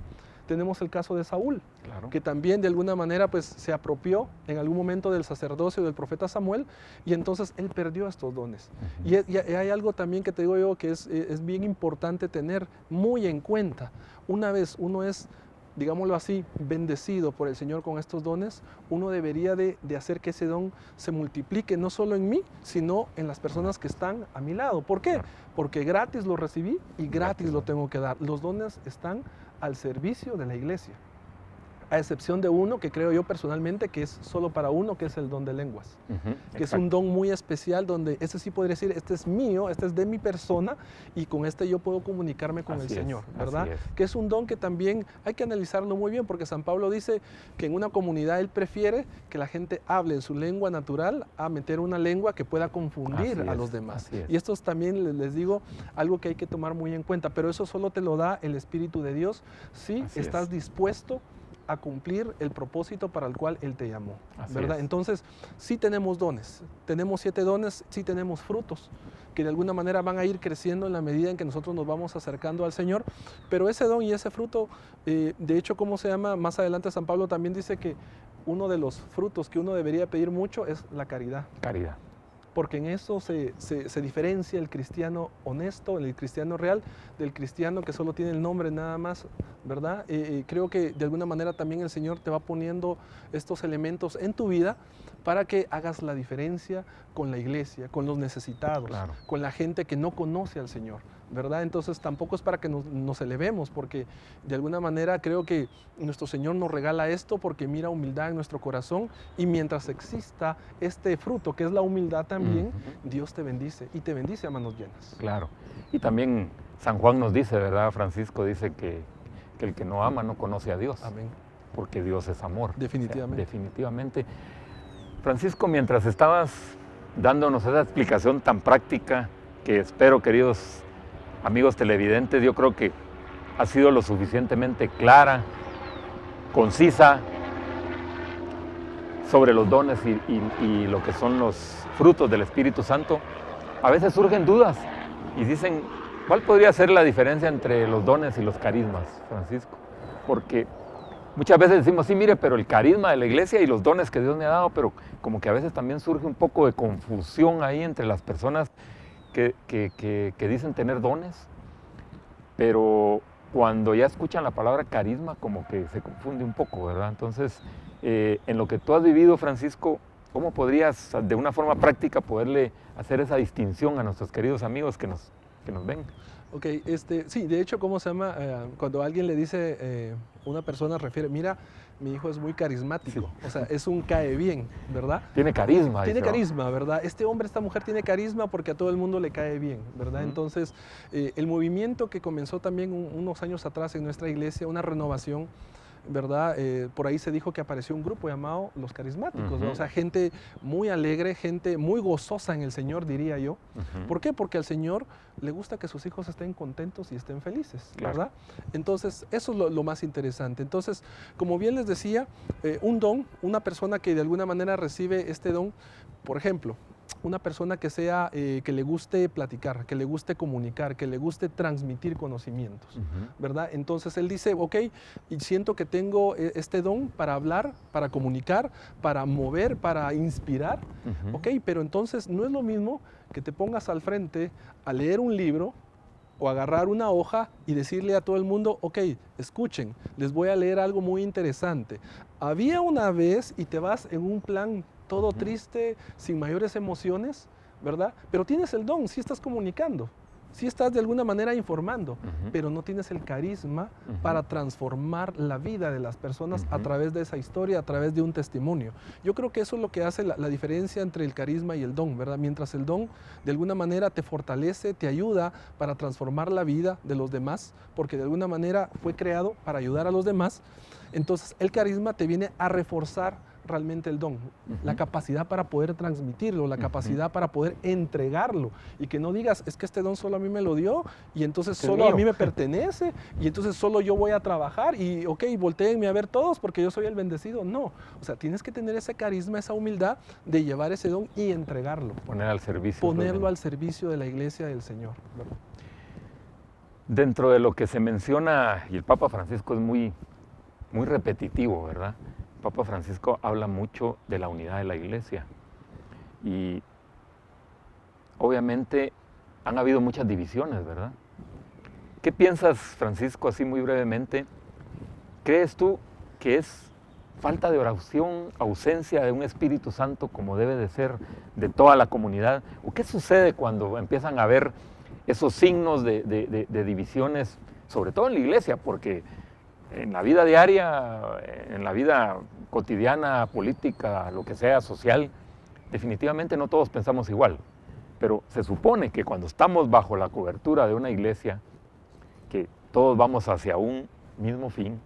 Tenemos el caso de Saúl, claro. Que también de alguna manera pues, se apropió en algún momento del sacerdocio del profeta Samuel y entonces él perdió estos dones. Y hay algo también que te digo yo que es bien importante tener muy en cuenta. Una vez uno es, digámoslo así, bendecido por el Señor con estos dones, uno debería de hacer que ese don se multiplique, no solo en mí, sino en las personas que están a mi lado. ¿Por qué? Porque gratis lo recibí y gratis lo tengo que dar. Los dones están al servicio de la iglesia, a excepción de uno que creo yo personalmente que es solo para uno, que es el don de lenguas, que es un don muy especial donde ese sí podría decir, este es mío, este es de mi persona y con este yo puedo comunicarme con el Señor, ¿verdad? Que es un don que también hay que analizarlo muy bien porque San Pablo dice que en una comunidad él prefiere que la gente hable en su lengua natural a meter una lengua que pueda confundir a los demás. Y esto es también, les digo, algo que hay que tomar muy en cuenta, pero eso solo te lo da el Espíritu de Dios si estás dispuesto a cumplir el propósito para el cual Él te llamó, ¿verdad? Entonces, sí tenemos dones, tenemos 7 dones, sí tenemos frutos, que de alguna manera van a ir creciendo en la medida en que nosotros nos vamos acercando al Señor, pero ese don y ese fruto, de hecho, ¿cómo se llama? Más adelante San Pablo también dice que uno de los frutos que uno debería pedir mucho es la caridad. Caridad. Porque en eso se diferencia el cristiano honesto, el cristiano real, del cristiano que solo tiene el nombre nada más, ¿verdad? Creo que de alguna manera también el Señor te va poniendo estos elementos en tu vida para que hagas la diferencia con la iglesia, con los necesitados, claro. Con la gente que no conoce al Señor, ¿verdad? Entonces tampoco es para que nos elevemos, porque de alguna manera creo que nuestro Señor nos regala esto porque mira humildad en nuestro corazón y mientras exista este fruto que es la humildad también, Dios te bendice y te bendice a manos llenas. Claro. Y también San Juan nos dice, ¿verdad? Francisco dice que el que no ama no conoce a Dios. Amén. Porque Dios es amor. Definitivamente. O sea, definitivamente. Francisco, mientras estabas dándonos esa explicación tan práctica que espero, queridos amigos televidentes, yo creo que ha sido lo suficientemente clara, concisa, sobre los dones y lo que son los frutos del Espíritu Santo. A veces surgen dudas y dicen, ¿cuál podría ser la diferencia entre los dones y los carismas, Francisco? Porque muchas veces decimos, sí, mire, pero el carisma de la iglesia y los dones que Dios me ha dado, pero como que a veces también surge un poco de confusión ahí entre las personas que dicen tener dones, pero cuando ya escuchan la palabra carisma, como que se confunde un poco, ¿verdad? Entonces, en lo que tú has vivido, Francisco, ¿cómo podrías, de una forma práctica, poderle hacer esa distinción a nuestros queridos amigos que nos ven? Ok, sí, de hecho, ¿cómo se llama? Cuando alguien le dice, una persona refiere, mira, mi hijo es muy carismático, sí. O sea, es un cae bien, ¿verdad? Tiene carisma. Tiene carisma, ¿verdad? Este hombre, esta mujer tiene carisma porque a todo el mundo le cae bien, ¿verdad? Entonces, el movimiento que comenzó también unos años atrás en nuestra iglesia, una renovación, ¿verdad? Por ahí se dijo que apareció un grupo llamado Los Carismáticos, ¿no? O sea, gente muy alegre, gente muy gozosa en el Señor, diría yo. ¿Por qué? Porque al Señor le gusta que sus hijos estén contentos y estén felices, ¿verdad? Entonces, eso es lo más interesante. Entonces, como bien les decía, un don, una persona que de alguna manera recibe este don, por ejemplo, una persona que sea, que le guste platicar, que le guste comunicar, que le guste transmitir conocimientos, ¿verdad? Entonces él dice, ok, y siento que tengo este don para hablar, para comunicar, para mover, para inspirar, ok, pero entonces no es lo mismo que te pongas al frente a leer un libro o agarrar una hoja y decirle a todo el mundo, ok, escuchen, les voy a leer algo muy interesante. Había una vez, y te vas en un plan todo triste, sin mayores emociones, ¿verdad? Pero tienes el don, sí estás comunicando, sí estás de alguna manera informando, pero no tienes el carisma para transformar la vida de las personas a través de esa historia, a través de un testimonio. Yo creo que eso es lo que hace la diferencia entre el carisma y el don, ¿verdad? Mientras el don de alguna manera te fortalece, te ayuda para transformar la vida de los demás, porque de alguna manera fue creado para ayudar a los demás, entonces el carisma te viene a reforzar realmente el don, la capacidad para poder transmitirlo, la capacidad para poder entregarlo y que no digas, es que este don solo a mí me lo dio y entonces solo a mí me pertenece y entonces solo yo voy a trabajar y ok, voltéenme a ver todos porque yo soy el bendecido. No, o sea, tienes que tener ese carisma, esa humildad de llevar ese don y entregarlo. Poner al servicio. Ponerlo al servicio de la iglesia del Señor, ¿verdad? Dentro de lo que se menciona, y el Papa Francisco es muy repetitivo, ¿verdad? Papa Francisco habla mucho de la unidad de la iglesia y obviamente han habido muchas divisiones, ¿verdad? ¿Qué piensas, Francisco, así muy brevemente? ¿Crees tú que es falta de oración, ausencia de un Espíritu Santo como debe de ser de toda la comunidad? ¿O qué sucede cuando empiezan a haber esos signos de divisiones, sobre todo en la iglesia? Porque en la vida diaria, en la vida cotidiana, política, lo que sea, social, definitivamente no todos pensamos igual. Pero se supone que cuando estamos bajo la cobertura de una iglesia, que todos vamos hacia un mismo fin,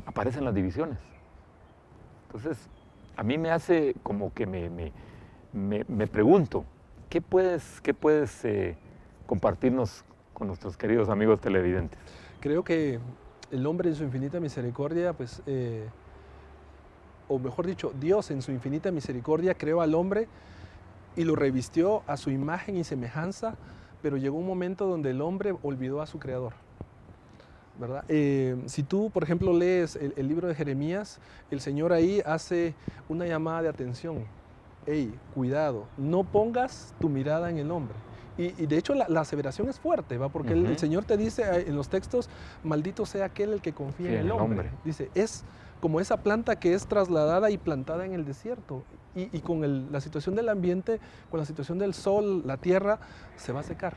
aparecen las divisiones. Entonces, a mí me hace como que me pregunto, ¿qué puedes compartirnos con nuestros queridos amigos televidentes? Creo que el hombre en su infinita misericordia, pues, o mejor dicho, Dios en su infinita misericordia creó al hombre y lo revistió a su imagen y semejanza, pero llegó un momento donde el hombre olvidó a su creador, ¿verdad? Si tú, por ejemplo, lees el libro de Jeremías, el Señor ahí hace una llamada de atención. Hey, cuidado, no pongas tu mirada en el hombre. Y de hecho la aseveración es fuerte, ¿va? Porque el Señor te dice en los textos, maldito sea aquel el que confía en el hombre. Dice, es como esa planta que es trasladada y plantada en el desierto. Y con la situación del ambiente, con la situación del sol, la tierra, se va a secar.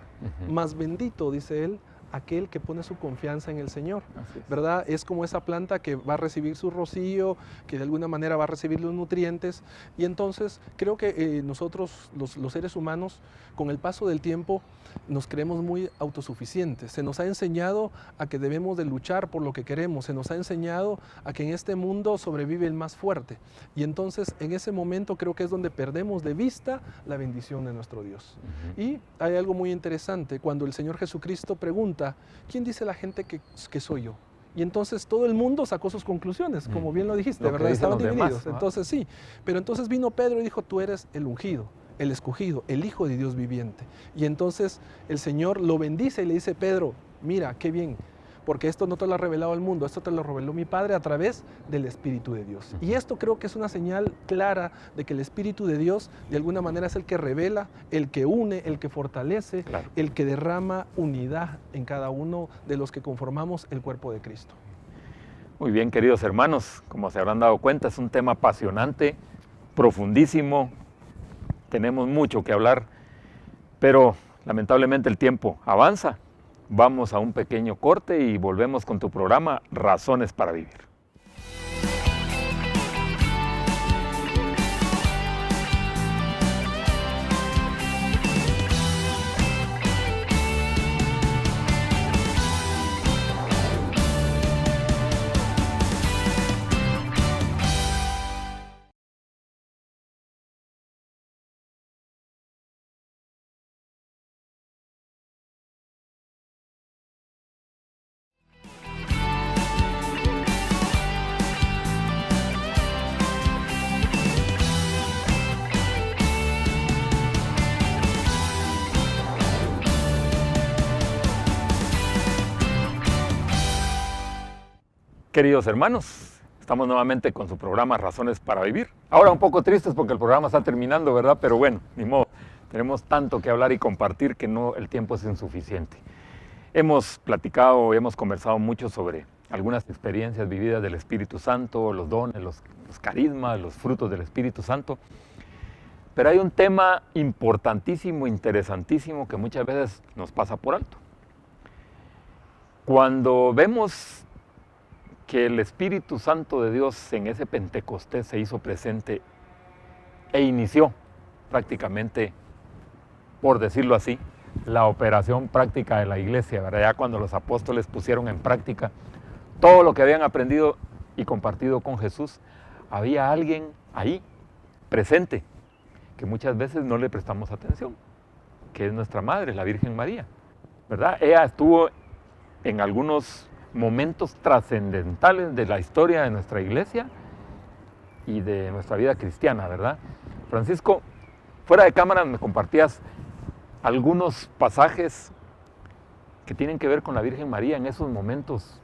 Más bendito, dice él, aquel que pone su confianza en el Señor, ¿verdad? Es como esa planta que va a recibir su rocío, que de alguna manera va a recibir los nutrientes, y entonces creo que nosotros, los seres humanos, con el paso del tiempo, nos creemos muy autosuficientes. Se nos ha enseñado a que debemos de luchar por lo que queremos, se nos ha enseñado a que en este mundo sobrevive el más fuerte, y entonces en ese momento creo que es donde perdemos de vista la bendición de nuestro Dios. Y hay algo muy interesante, cuando el Señor Jesucristo pregunta, ¿quién dice la gente que soy yo? Y entonces todo el mundo sacó sus conclusiones, como bien lo dijiste, ¿verdad? Estaban divididos. Demás, ¿no? Entonces sí, pero entonces vino Pedro y dijo, tú eres el ungido, el escogido, el Hijo de Dios viviente. Y entonces el Señor lo bendice y le dice, Pedro, mira, qué bien, porque esto no te lo ha revelado el mundo, esto te lo reveló mi Padre a través del Espíritu de Dios. Y esto creo que es una señal clara de que el Espíritu de Dios de alguna manera es el que revela, el que une, el que fortalece, el que derrama unidad en cada uno de los que conformamos el cuerpo de Cristo. Muy bien, queridos hermanos, como se habrán dado cuenta, es un tema apasionante, profundísimo, tenemos mucho que hablar, pero lamentablemente el tiempo avanza. Vamos a un pequeño corte y volvemos con tu programa Razones para Vivir. Queridos hermanos, estamos nuevamente con su programa Razones para Vivir. Ahora un poco tristes porque el programa está terminando, ¿verdad? Pero bueno, ni modo. Tenemos tanto que hablar y compartir que no, el tiempo es insuficiente. Hemos platicado, hemos conversado mucho sobre algunas experiencias vividas del Espíritu Santo, los dones, los carismas, los frutos del Espíritu Santo. Pero hay un tema importantísimo, interesantísimo, que muchas veces nos pasa por alto. Cuando vemos que el Espíritu Santo de Dios en ese Pentecostés se hizo presente e inició prácticamente, por decirlo así, la operación práctica de la iglesia, ¿verdad? Ya cuando los apóstoles pusieron en práctica todo lo que habían aprendido y compartido con Jesús, había alguien ahí presente que muchas veces no le prestamos atención, que es nuestra madre, la Virgen María, ¿verdad? Ella estuvo en algunos momentos trascendentales de la historia de nuestra iglesia y de nuestra vida cristiana, ¿verdad? Francisco, fuera de cámara me compartías algunos pasajes que tienen que ver con la Virgen María en esos momentos,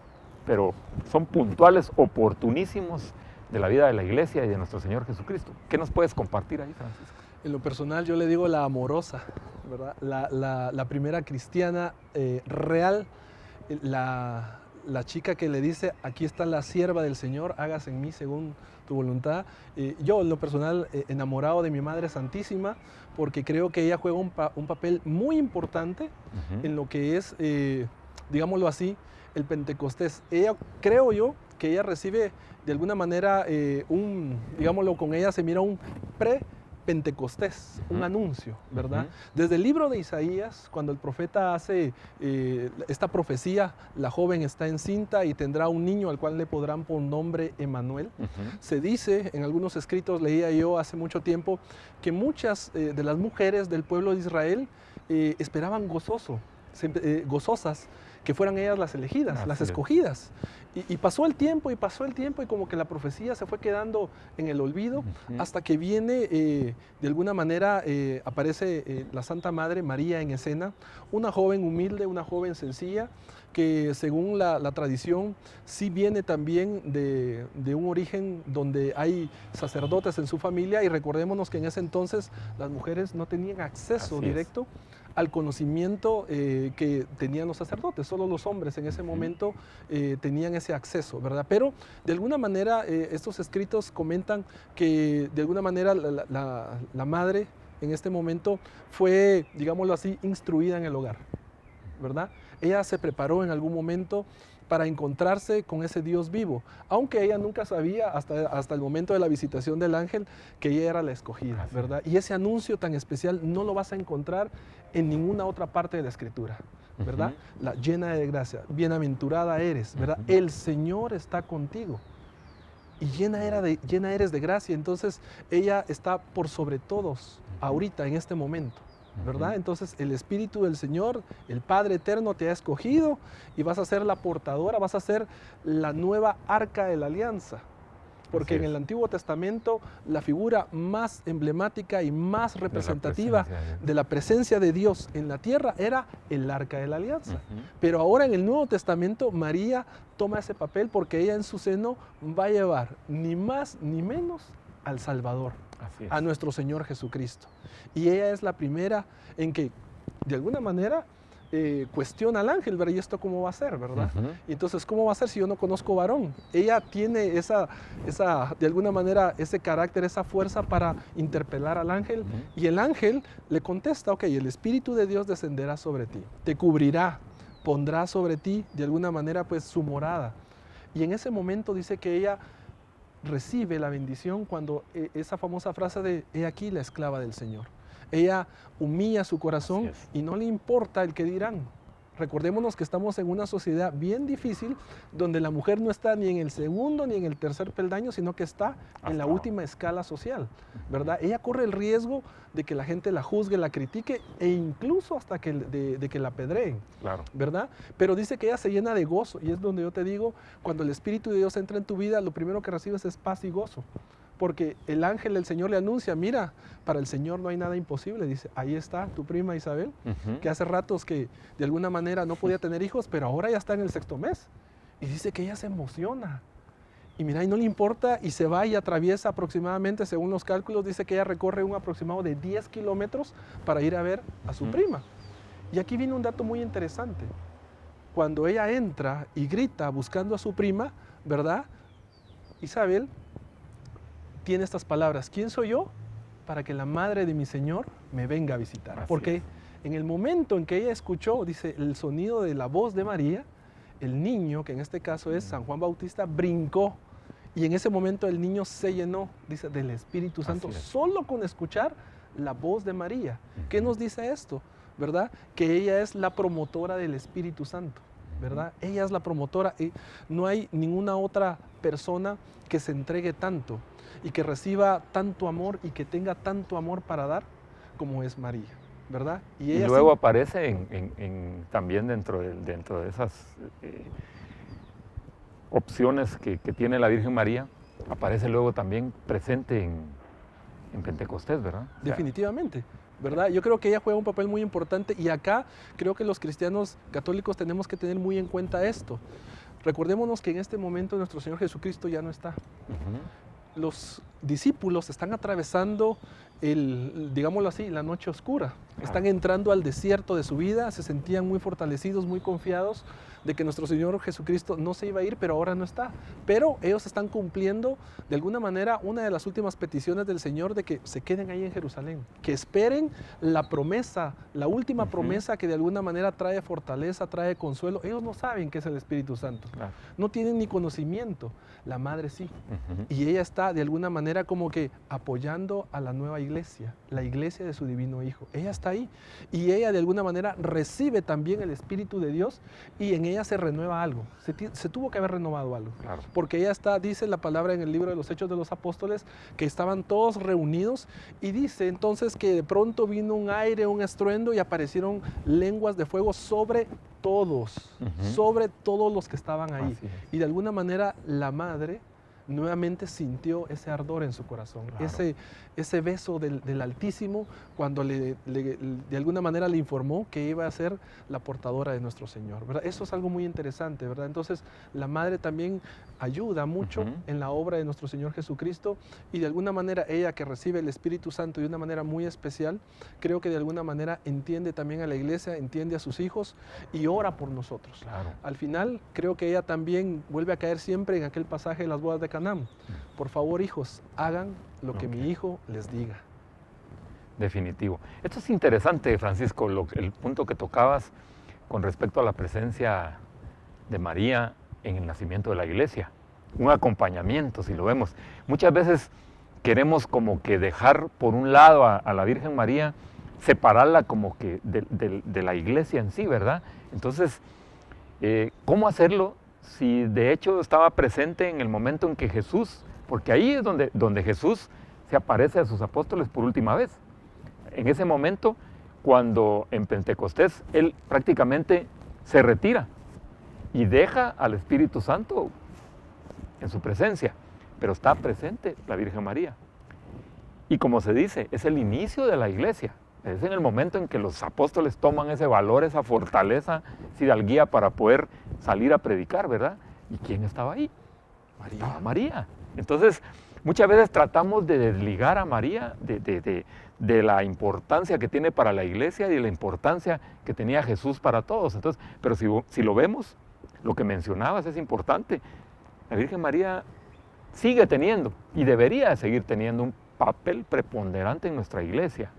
pero son puntuales, oportunísimos de la vida de la iglesia y de nuestro Señor Jesucristo. ¿Qué nos puedes compartir ahí, Francisco? En lo personal yo le digo la amorosa, ¿verdad? La primera cristiana real, la chica que le dice, aquí está la sierva del Señor, hágase en mí según tu voluntad. Yo en lo personal enamorado de mi Madre Santísima, porque creo que ella juega un papel muy importante en lo que es, digámoslo así, el Pentecostés. Creo yo que ella recibe de alguna manera digámoslo, con ella se mira un Pentecostés, un anuncio, ¿verdad? Desde el libro de Isaías, cuando el profeta hace esta profecía, la joven está encinta y tendrá un niño al cual le podrán poner nombre Emmanuel. Se dice, en algunos escritos leía yo hace mucho tiempo, que muchas de las mujeres del pueblo de Israel esperaban gozosas, que fueran ellas las elegidas, las escogidas. Y pasó el tiempo y como que la profecía se fue quedando en el olvido hasta que viene, de alguna manera, aparece la Santa Madre María en escena, una joven humilde, una joven sencilla, que según la tradición sí viene también de un origen donde hay sacerdotes en su familia, y recordémonos que en ese entonces las mujeres no tenían acceso directo al conocimiento que tenían los sacerdotes. Solo los hombres en ese momento tenían ese acceso, ¿verdad? Pero de alguna manera estos escritos comentan que de alguna manera la madre en este momento fue, digámoslo así, instruida en el hogar, ¿verdad? Ella se preparó en algún momento para encontrarse con ese Dios vivo, aunque ella nunca sabía hasta el momento de la visitación del ángel que ella era la escogida, ¿verdad? Y ese anuncio tan especial no lo vas a encontrar en ninguna otra parte de la Escritura, ¿verdad? La llena de gracia, bienaventurada eres, ¿verdad? El Señor está contigo y llena eres de gracia. Entonces ella está por sobre todos ahorita, en este momento, ¿verdad? Entonces el Espíritu del Señor, el Padre Eterno, te ha escogido y vas a ser la portadora, vas a ser la nueva arca de la alianza. Porque en el Antiguo Testamento la figura más emblemática y más representativa de la presencia de Dios en la tierra era el Arca de la Alianza. Pero ahora en el Nuevo Testamento María toma ese papel porque ella en su seno va a llevar ni más ni menos al Salvador, a nuestro Señor Jesucristo. Y ella es la primera en que, de alguna manera, cuestiona al ángel, ¿verdad? ¿Y esto cómo va a ser, verdad? Y entonces, ¿cómo va a ser si yo no conozco varón? Ella tiene de alguna manera, ese carácter, esa fuerza para interpelar al ángel. Y el ángel le contesta, ok, el Espíritu de Dios descenderá sobre ti, te cubrirá, pondrá sobre ti, de alguna manera, pues, su morada. Y en ese momento dice que ella recibe la bendición cuando esa famosa frase de, he aquí la esclava del Señor. Ella humilla su corazón y no le importa el que dirán. Recordémonos que estamos en una sociedad bien difícil donde la mujer no está ni en el segundo ni en el tercer peldaño, sino que está en la última escala social, ¿verdad? Ella corre el riesgo de que la gente la juzgue, la critique e incluso hasta de que la apedreen, ¿verdad? Pero dice que ella se llena de gozo, y es donde yo te digo, cuando el Espíritu de Dios entra en tu vida, lo primero que recibes es paz y gozo. Porque el ángel del Señor le anuncia, mira, para el Señor no hay nada imposible. Dice, ahí está tu prima Isabel, que hace ratos que de alguna manera no podía tener hijos, pero ahora ya está en el 6º mes. Y dice que ella se emociona. Y mira, y no le importa y se va y atraviesa aproximadamente, según los cálculos, dice que ella recorre un aproximado de 10 kilómetros para ir a ver a su prima. Y aquí viene un dato muy interesante. Cuando ella entra y grita buscando a su prima, ¿verdad? Isabel tiene estas palabras: ¿quién soy yo para que la madre de mi Señor me venga a visitar? Así Porque es. en el momento en que ella escuchó, dice, el sonido de la voz de María, el niño, que en este caso es San Juan Bautista, brincó. Y en ese momento el niño se llenó, dice, del Espíritu Santo, Así es. solo con escuchar la voz de María. ¿Qué nos dice esto? ¿Verdad? Que ella es la promotora del Espíritu Santo, ¿verdad? Ella es la promotora y no hay ninguna otra persona que se entregue tanto y que reciba tanto amor y que tenga tanto amor para dar como es María, ¿verdad? Y ella luego sí, aparece también dentro de esas opciones que tiene la Virgen María, aparece luego también presente en Pentecostés, ¿verdad? O sea, definitivamente, ¿verdad? Yo creo que ella juega un papel muy importante y acá creo que los cristianos católicos tenemos que tener muy en cuenta esto. Recordémonos que en este momento nuestro Señor Jesucristo ya no está. Los discípulos están atravesando digámoslo así, la noche oscura. Están entrando al desierto de su vida, se sentían muy fortalecidos, muy confiados de que nuestro Señor Jesucristo no se iba a ir, pero ahora no está. Pero ellos están cumpliendo de alguna manera una de las últimas peticiones del Señor de que se queden ahí en Jerusalén, que esperen la promesa, la última promesa que de alguna manera trae fortaleza, trae consuelo. Ellos no saben qué es el Espíritu Santo, claro. no tienen ni conocimiento. La madre sí. Y ella está de alguna manera como que apoyando a la nueva iglesia, la iglesia de su divino Hijo. Ella está ahí y ella de alguna manera recibe también el Espíritu de Dios y en ella se renueva algo. Se tuvo que haber renovado algo. Claro. Porque ella está, dice la palabra en el libro de los Hechos de los Apóstoles, que estaban todos reunidos y dice entonces que de pronto vino un aire, un estruendo y aparecieron lenguas de fuego sobre todos, sobre todos los que estaban ahí. Y de alguna manera la madre nuevamente sintió ese ardor en su corazón, claro. ese beso del Altísimo cuando de alguna manera le informó que iba a ser la portadora de nuestro Señor, ¿verdad? Eso es algo muy interesante, ¿verdad? Entonces la madre también ayuda mucho en la obra de nuestro Señor Jesucristo y de alguna manera ella que recibe el Espíritu Santo de una manera muy especial, creo que de alguna manera entiende también a la iglesia, entiende a sus hijos y ora por nosotros. Claro. Al final creo que ella también vuelve a caer siempre en aquel pasaje de las bodas de Canaán. Por favor, hijos, hagan lo que mi hijo les diga. Definitivo. Esto es interesante, Francisco, el punto que tocabas con respecto a la presencia de María en el nacimiento de la iglesia. Un acompañamiento, si lo vemos. Muchas veces queremos como que dejar por un lado a la Virgen María, separarla como que de la iglesia en sí, ¿verdad? Entonces, ¿cómo hacerlo si de hecho estaba presente en el momento en que Jesús, porque ahí es donde Jesús se aparece a sus apóstoles por última vez? En ese momento, cuando en Pentecostés, Él prácticamente se retira y deja al Espíritu Santo en su presencia, pero está presente la Virgen María. Y como se dice, es el inicio de la iglesia. Es en el momento en que los apóstoles toman ese valor, esa fortaleza, esa hidalguía para poder salir a predicar, ¿verdad? ¿Y quién estaba ahí? María. Estaba María. Entonces, muchas veces tratamos de desligar a María de la importancia que tiene para la iglesia y de la importancia que tenía Jesús para todos. Entonces, pero si lo vemos, lo que mencionabas es importante. La Virgen María sigue teniendo y debería seguir teniendo un papel preponderante en nuestra iglesia.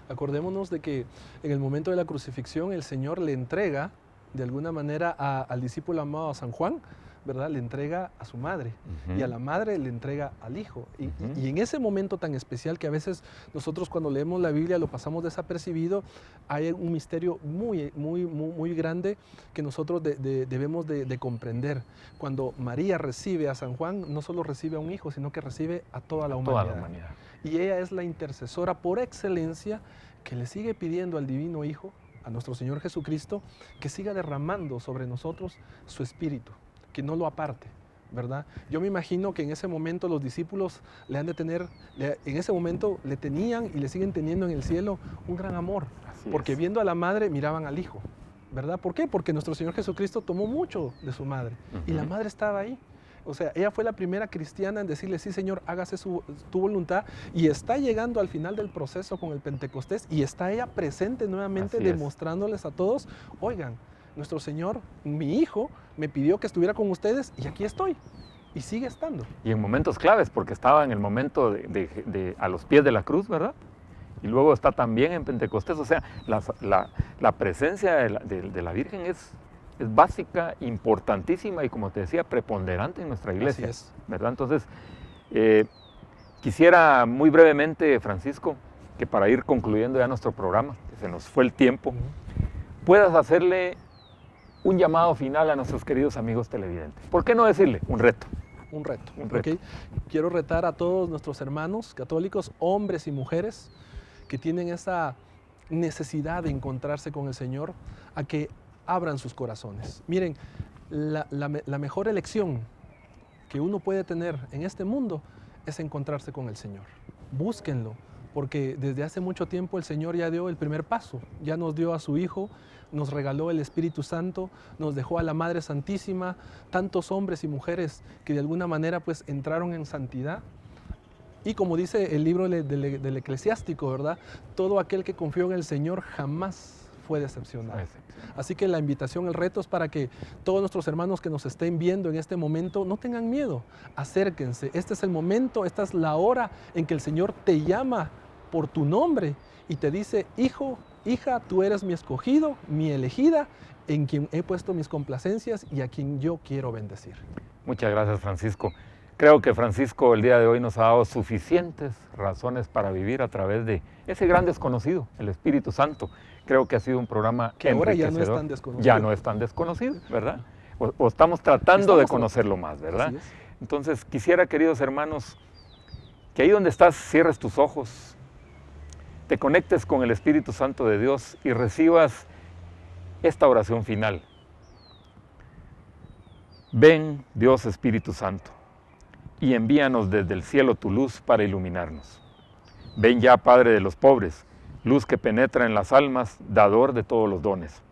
Acordémonos de que en el momento de la crucifixión el Señor le entrega de alguna manera al discípulo amado San Juan, ¿verdad? Le entrega a su madre y a la madre le entrega al hijo. Y en ese momento tan especial que a veces nosotros cuando leemos la Biblia lo pasamos desapercibido, hay un misterio muy grande que nosotros debemos de comprender. Cuando María recibe a San Juan, no solo recibe a un hijo, sino que recibe a toda la humanidad. Y ella es la intercesora por excelencia que le sigue pidiendo al Divino Hijo, a nuestro Señor Jesucristo, que siga derramando sobre nosotros su Espíritu, que no lo aparte, ¿verdad? Yo me imagino que en ese momento los discípulos en ese momento le tenían y le siguen teniendo en el cielo un gran amor, porque viendo a la madre miraban al Hijo, ¿verdad? ¿Por qué? Porque nuestro Señor Jesucristo tomó mucho de su madre y la madre estaba ahí. O sea, ella fue la primera cristiana en decirle, sí, Señor, hágase tu voluntad, y está llegando al final del proceso con el Pentecostés y está ella presente nuevamente demostrándoles a todos, oigan, nuestro Señor, mi hijo, me pidió que estuviera con ustedes y aquí estoy. Y sigue estando. Y en momentos claves, porque estaba en el momento a los pies de la cruz, ¿verdad? Y luego está también en Pentecostés. O sea, la presencia de la Virgen es básica, importantísima y, como te decía, preponderante en nuestra iglesia. Así es. ¿Verdad? Entonces, quisiera muy brevemente, Francisco, que para ir concluyendo ya nuestro programa, que se nos fue el tiempo, puedas hacerle un llamado final a nuestros queridos amigos televidentes. ¿Por qué no decirle? Un reto. Un reto. Un reto. ¿Okay? Quiero retar a todos nuestros hermanos católicos, hombres y mujeres, que tienen esa necesidad de encontrarse con el Señor, a que abran sus corazones. Miren, la mejor elección que uno puede tener en este mundo es encontrarse con el Señor. Búsquenlo, porque desde hace mucho tiempo el Señor ya dio el primer paso, ya nos dio a su Hijo, nos regaló el Espíritu Santo, nos dejó a la Madre Santísima, tantos hombres y mujeres que de alguna manera pues entraron en santidad. Y como dice el libro del Eclesiástico, ¿verdad? Todo aquel que confió en el Señor jamás fue decepcionado. Así que la invitación, el reto es para que todos nuestros hermanos que nos estén viendo en este momento no tengan miedo, acérquense. Este es el momento, esta es la hora en que el Señor te llama por tu nombre y te dice, hijo, hija, tú eres mi escogido, mi elegida, en quien he puesto mis complacencias y a quien yo quiero bendecir. Muchas gracias, Francisco. Creo que Francisco el día de hoy nos ha dado suficientes razones para vivir a través de ese gran desconocido, el Espíritu Santo. Creo que ha sido un programa que ahora ya no es tan desconocido. Ya no es tan desconocido, ¿verdad? O estamos tratando de conocerlo más, ¿verdad? Entonces, quisiera, queridos hermanos, que ahí donde estás cierres tus ojos, te conectes con el Espíritu Santo de Dios y recibas esta oración final. Ven, Dios Espíritu Santo, y envíanos desde el cielo tu luz para iluminarnos. Ven ya, Padre de los pobres, luz que penetra en las almas, dador de todos los dones.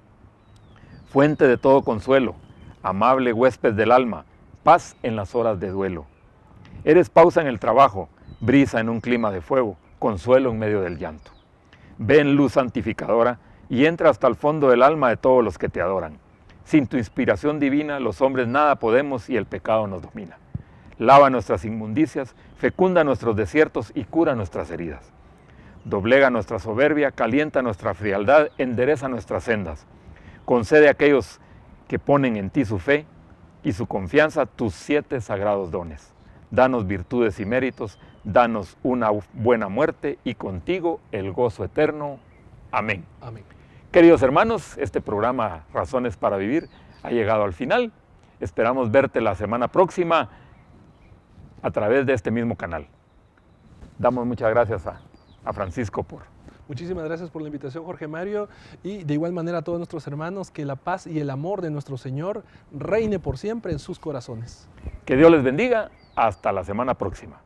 Fuente de todo consuelo, amable huésped del alma, paz en las horas de duelo. Eres pausa en el trabajo, brisa en un clima de fuego, consuelo en medio del llanto. Ven, luz santificadora, y entra hasta el fondo del alma de todos los que te adoran. Sin tu inspiración divina, los hombres nada podemos y el pecado nos domina. Lava nuestras inmundicias, fecunda nuestros desiertos y cura nuestras heridas. Doblega nuestra soberbia, calienta nuestra frialdad, endereza nuestras sendas. Concede a aquellos que ponen en ti su fe y su confianza tus 7 sagrados dones. Danos virtudes y méritos, danos una buena muerte y contigo el gozo eterno. Amén. Amén. Queridos hermanos, este programa Razones para Vivir ha llegado al final. Esperamos verte la semana próxima a través de este mismo canal. Damos muchas gracias a Francisco por... Muchísimas gracias por la invitación, Jorge Mario, y de igual manera a todos nuestros hermanos, que la paz y el amor de nuestro Señor reine por siempre en sus corazones. Que Dios les bendiga. Hasta la semana próxima.